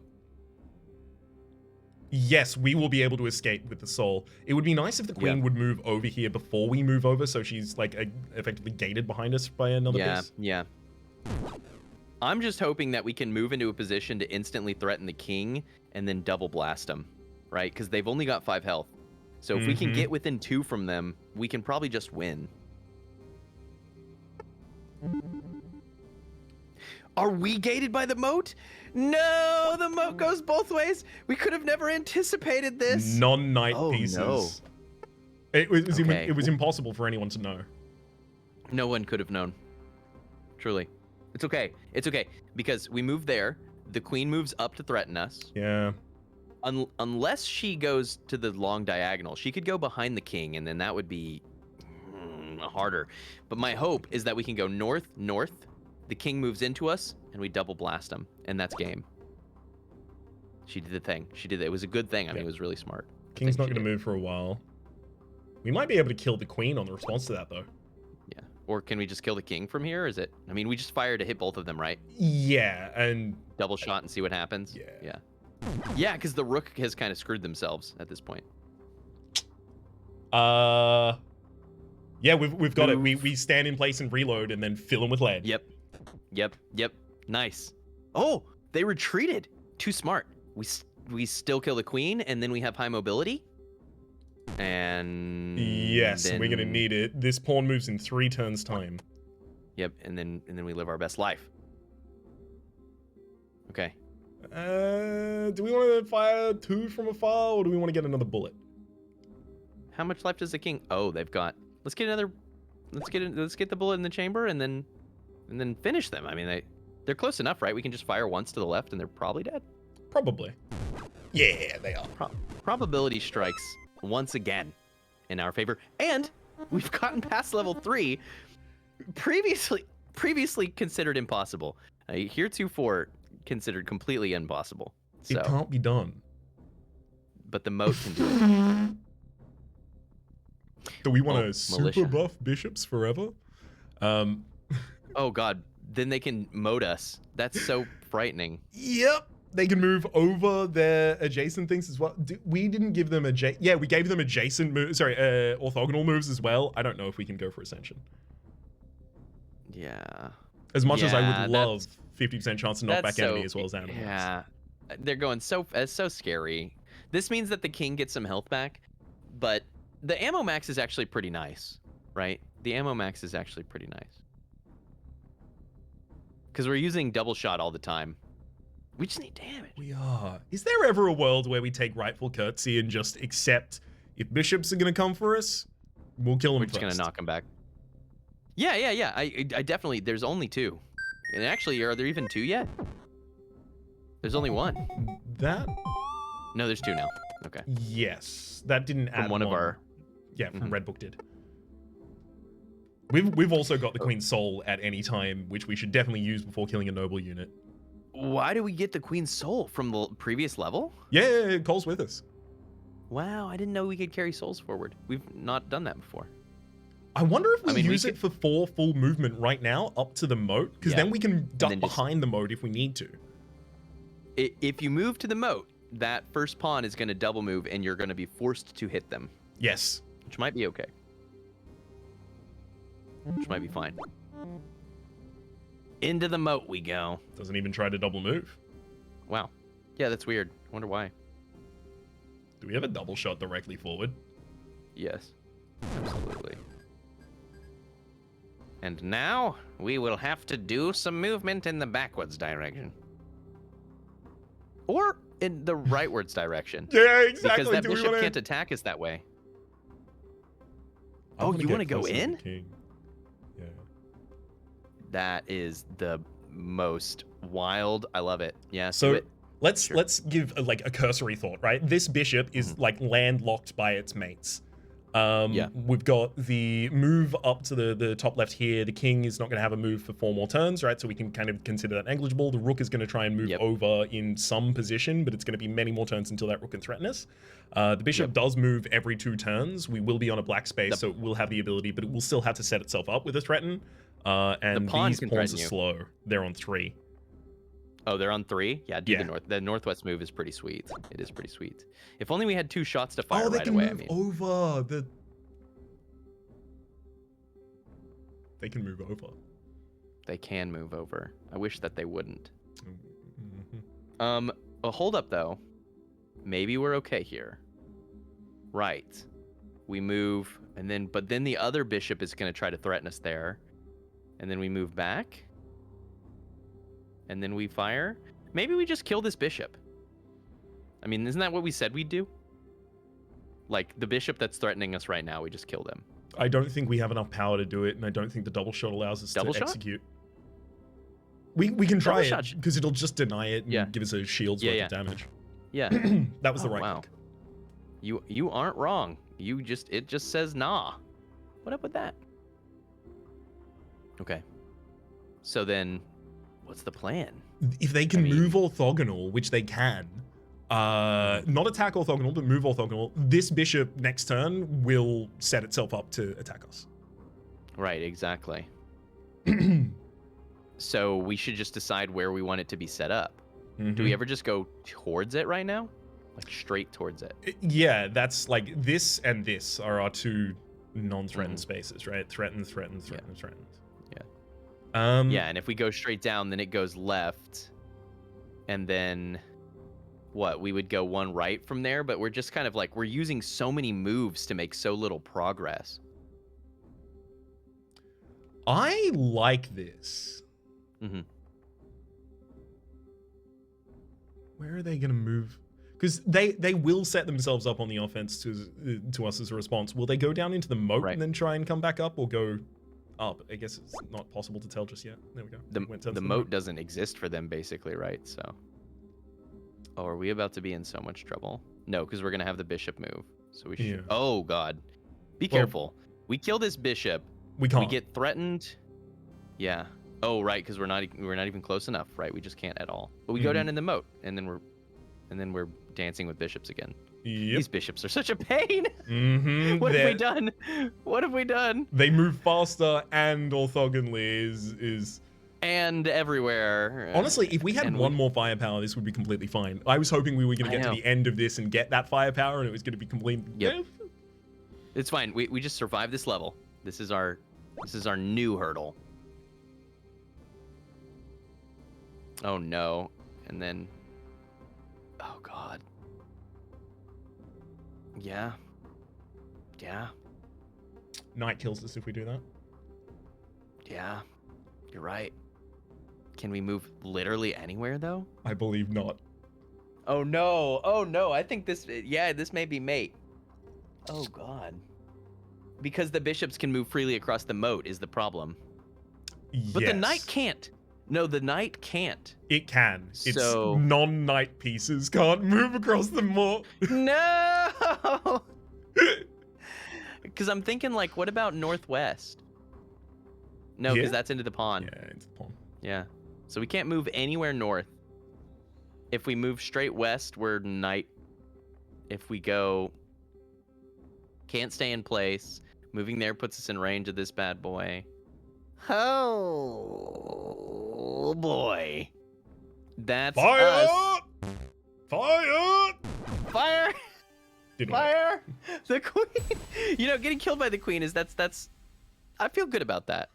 Yes, we will be able to escape with the soul. It would be nice if the queen would move over here before we move over, so she's like effectively gated behind us by another piece. Yeah. I'm just hoping that we can move into a position to instantly threaten the king and then double blast them, right? Because they've only got 5 health. So if we can get within 2 from them, we can probably just win. Are we gated by the moat? No, the moat goes both ways. We could have never anticipated this. Non-knight Oh, pieces. no. It was Okay. it was impossible for anyone to know. No one could have known. Truly. It's okay. It's okay. Because we move there. The queen moves up to threaten us. Yeah. Unless she goes to the long diagonal. She could go behind the king, and then that would be harder. But my hope is that we can go north. The king moves into us, and we double blast him. And that's game. She did the thing. She did it. It was a good thing. I mean, it was really smart. King's Think not she going to did. move for a while. We might be able to kill the queen on the response to that, though. Yeah. Or can we just kill the king from here? Is it? I mean, we just fire to hit both of them, right? Yeah, and... Double shot and see what happens? Yeah. Yeah. Yeah, because the rook has kind of screwed themselves at this point. Yeah, we've got it. We stand in place and reload and then fill them with lead. Yep. Nice. Oh, they retreated. Too smart. We still kill the queen, and then we have high mobility. And yes, then... we're gonna need it. This pawn moves in 3 turns time. Yep, and then we live our best life. Okay. Do we want to fire 2 from afar, or do we want to get another bullet? How much life does the king? Oh, they've got. Let's get another. Let's get the bullet in the chamber, and then finish them. I mean, they're close enough, right? We can just fire once to the left, and they're probably dead. Probably. Yeah, they are. Probability strikes once again in our favor, and we've gotten past level 3. Previously considered impossible. Heretofore considered completely impossible. So, it can't be done. But the moat can do it. Do we want to super militia. buff bishops forever? Oh god, then they can moat us. That's so frightening. Yep. They can move over their adjacent things as well. We didn't give them we gave them adjacent moves. Sorry, orthogonal moves as well. I don't know if we can go for Ascension. Yeah. As much as I would love 50% chance to knock back enemy as well as animals. Yeah. They're going so scary. This means that the king gets some health back, but the ammo max is actually pretty nice, right? The ammo max is actually pretty nice. Because we're using double shot all the time. We just need damage. We are. Is there ever a world where we take rightful courtesy and just accept if bishops are going to come for us, we'll kill them first? We're just going to knock them back. Yeah. I definitely, there's only 2. And actually, are there even 2 yet? There's only 1. That? No, there's 2 now. Okay. Yes. That didn't add one of our... Yeah, from Red Book did. We've also got the Queen's Soul at any time, which we should definitely use before killing a noble unit. Why do we get the Queen's Soul? From the previous level? Yeah, Cole's with us. Wow, I didn't know we could carry souls forward. We've not done that before. I wonder if we use it for 4 full movement right now up to the moat, because then we can duck behind the moat if we need to. If you move to the moat, that first pawn is going to double move, and you're going to be forced to hit them. Yes. Which might be okay. Which might be fine. Into the moat we go. Doesn't even try to double move. Wow. Yeah, that's weird. I wonder why. Do we have a double shot directly forward? Yes. Absolutely. And now we will have to do some movement in the backwards direction. Or in the rightwards direction. Yeah, exactly. Because that bishop can't attack us that way. Oh, you want to go in? Yeah. That is the most wild. I love it. Yeah. So let's give a cursory thought, right? This bishop is like landlocked by its mates. We've got the move up to the top left here. The king is not going to have a move for 4 more turns, right? So we can kind of consider that negligible. The rook is going to try and move over in some position, but it's going to be many more turns until that rook can threaten us. The bishop does move every 2 turns. We will be on a black space, so it will have the ability, but it will still have to set itself up with a threaten. And these pawns are slow. They're on 3. Oh, they're on 3? Yeah, the northwest move is pretty sweet. It is pretty sweet. If only we had 2 shots to fire right away. They can move over. They can move over. They can move over. I wish that they wouldn't. Hold up though. Maybe we're okay here. Right. We move, and but then the other bishop is going to try to threaten us there. And then we move back. And then we fire. Maybe we just kill this bishop. I mean, isn't that what we said we'd do? Like, the bishop that's threatening us right now, we just kill them. I don't think we have enough power to do it, and I don't think the double shot allows us to execute. We can try it, because it'll just deny it and give us a shield's worth of damage. Yeah. That was the right pick. You aren't wrong. It just says nah. What up with that? Okay. So then, what's the plan? If they can move orthogonal, which they can, Not attack orthogonal, but move orthogonal. This bishop next turn will set itself up to attack us. Right, exactly. So we should just decide where we want it to be set up. Do we ever just go towards it right now? Like straight towards it? Yeah, that's like this and this are our two non-threatened spaces, right? Threatened. Yeah. Yeah, and if we go straight down, then it goes left. And then what? We would go one right from there, but we're just kind of like, we're using so many moves to make so little progress. I like this. Where are they going to move? Because they will set themselves up on the offense to us as a response. Will they go down into the moat and then try and come back up, or go up? I guess it's not possible to tell just yet. There we go. The moat doesn't exist for them, basically, right? So, oh, are we about to be in so much trouble? No, because we're gonna have the bishop move. So we should. Yeah. Oh God, be careful. We kill this bishop. We can't. We get threatened. Yeah. Oh right, because we're not even close enough, right? We just can't at all. But we go down in the moat, and then we're dancing with bishops again. Yep. These bishops are such a pain. What have we done? What have we done? They move faster and orthogonally is and everywhere. Honestly, if we had one more firepower, this would be completely fine. I was hoping we were going to get to the end of this and get that firepower, and it was going to be complete. Yep. It's fine. We just survived this level. This is our new hurdle. Oh no. And then oh God. Yeah. Knight kills us if we do that. Yeah. You're right. Can we move literally anywhere though? I believe not. Oh no. I think this may be mate. Oh God. Because the bishops can move freely across the moat is the problem. Yes. But the knight can't. No, the knight can't. It can. It's non-knight pieces can't move across the moat. No! Because I'm thinking, like, what about northwest? No, because that's into the pawn. Yeah, into the pawn. Yeah. So we can't move anywhere north. If we move straight west, we're knight. If we go... Can't stay in place. Moving there puts us in range of this bad boy. Oh boy. That's Fire! Us. Fire! Fire! Didn't Fire! The queen. You know, getting killed by the queen is that's I feel good about that.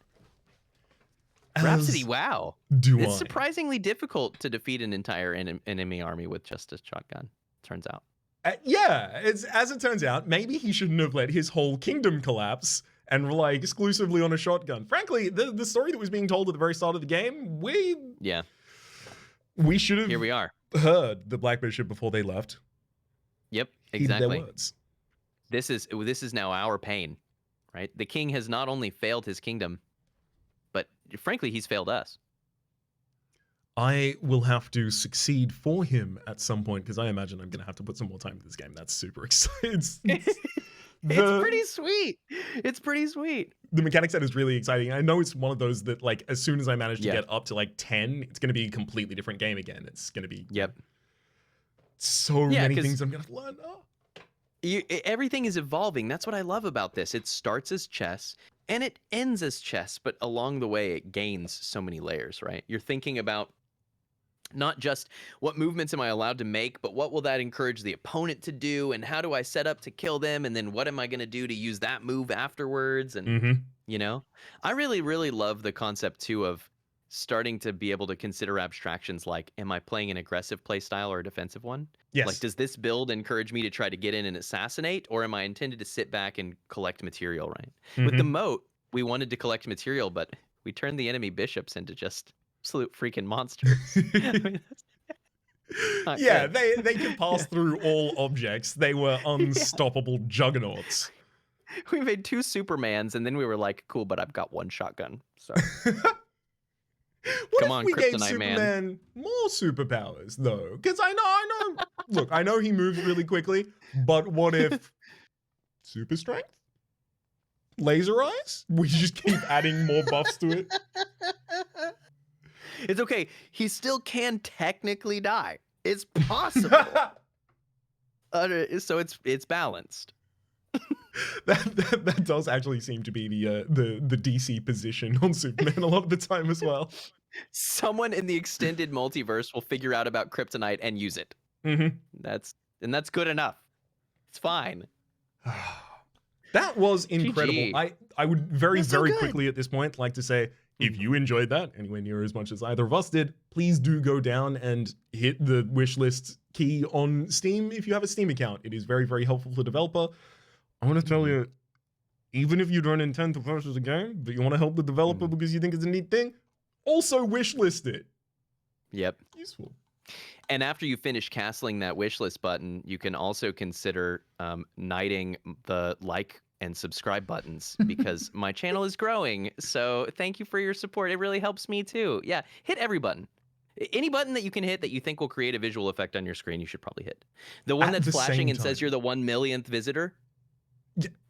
Rhapsody, wow. It's surprisingly difficult to defeat an entire enemy army with just a shotgun, turns out. Yeah, as it turns out, maybe he shouldn't have let his whole kingdom collapse and rely exclusively on a shotgun. Frankly, the story that was being told at the very start of the game, we should have Here we are. Heard the Black Bishop before they left. Yep, exactly. Their words. This is now our pain, right? The king has not only failed his kingdom, but frankly, he's failed us. I will have to succeed for him at some point, because I imagine I'm going to have to put some more time into this game. That's super exciting. It's pretty sweet. It's pretty sweet. The mechanic set is really exciting. I know it's one of those that, like, as soon as I manage to get up to, like, 10, it's going to be a completely different game again. It's going to be so many things I'm going to learn. Everything is evolving. That's what I love about this. It starts as chess, and it ends as chess, but along the way, it gains so many layers, right? You're thinking about not just what movements am I allowed to make, but what will that encourage the opponent to do, and how do I set up to kill them, and then what am I going to do to use that move afterwards? And you know, I really, really love the concept too of starting to be able to consider abstractions like, am I playing an aggressive play style or a defensive one? Yes. Like, does this build encourage me to try to get in and assassinate, or am I intended to sit back and collect material, right? With the moat, we wanted to collect material, but we turned the enemy bishops into just absolute freaking monsters. Yeah, they could pass through all objects. They were unstoppable juggernauts. We made 2 Supermans, and then we were like, cool, but I've got 1 shotgun. So Come on, we gave Superman more superpowers, though? Because I know. Look, I know he moves really quickly, but what if super strength? Laser eyes? We just keep adding more buffs to it. It's okay. He still can technically die. It's possible. So it's balanced. That does actually seem to be the DC position on Superman a lot of the time as well. Someone in the extended multiverse will figure out about kryptonite and use it. Mm-hmm. That's good enough. It's fine. That was incredible. GG. I would very, That's so very good. quickly at this point like to say, if you enjoyed that anywhere near as much as either of us did, please do go down and hit the wishlist key on Steam if you have a Steam account. It is very, very helpful for the developer. I want to tell you, even if you don't intend to purchase a game, but you want to help the developer because you think it's a neat thing, also wishlist it. Yep. Useful. And after you finish castling that wishlist button, you can also consider knighting the like and subscribe buttons because my channel is growing. So thank you for your support. It really helps me too. Yeah, hit every button. Any button that you can hit that you think will create a visual effect on your screen, you should probably hit. The one At that's the flashing same and says time. you're the 1 millionth visitor,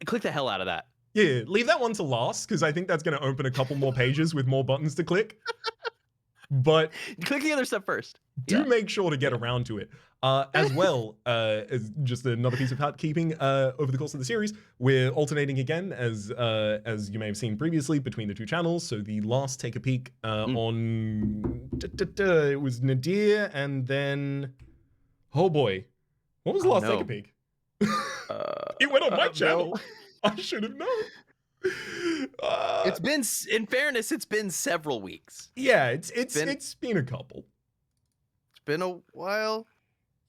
click the hell out of that. Yeah, leave that one to last because I think that's going to open a couple more pages with more buttons to click. But Click the other stuff first. do make sure to get around to it. As well, as just another piece of housekeeping, over the course of the series, we're alternating again, as you may have seen previously, between the two channels. So the last Take a Peek on... it was Nadir, and then... Oh boy. What was the last Take a Peek? It went on my channel. I should have known. It's been, in fairness, it's been several weeks. Yeah, it's been a couple. It's been a while.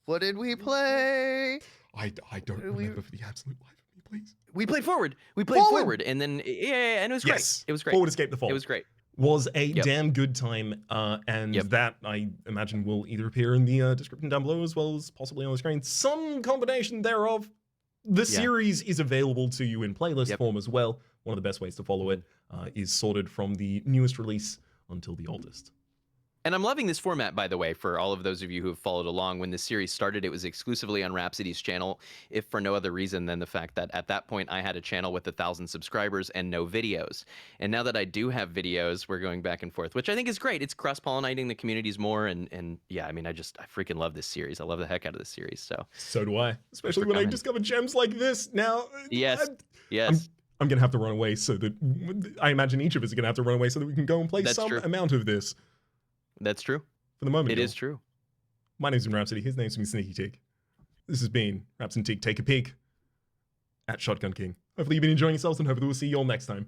What did we play? I don't remember for the absolute life of me, please. We played Forward. We played Forward, and then and it was great. Yes, it was great. Forward Escape the Fall. It was great. Was a damn good time, and that I imagine will either appear in the description down below as well as possibly on the screen. Some combination thereof. The series is available to you in playlist form as well. One of the best ways to follow it is sorted from the newest release until the oldest. And I'm loving this format, by the way, for all of those of you who have followed along. When this series started, it was exclusively on Rhapsody's channel, if for no other reason than the fact that at that point I had a channel with 1,000 subscribers and no videos. And now that I do have videos, we're going back and forth, which I think is great. It's cross-pollinating the communities more, and yeah, I mean, I freaking love this series. I love the heck out of this series. So do I, especially when I discover gems like this. Now, yes. I'm gonna have to run away so that I imagine each of us are gonna have to run away so that we can go and play some amount of this. That's true. For the moment, it is true. My name's Rhapsody. His name's Sneaky Teak. This has been Rhaps and Teak. Take a peek at Shotgun King. Hopefully you've been enjoying yourselves, and hopefully we'll see you all next time.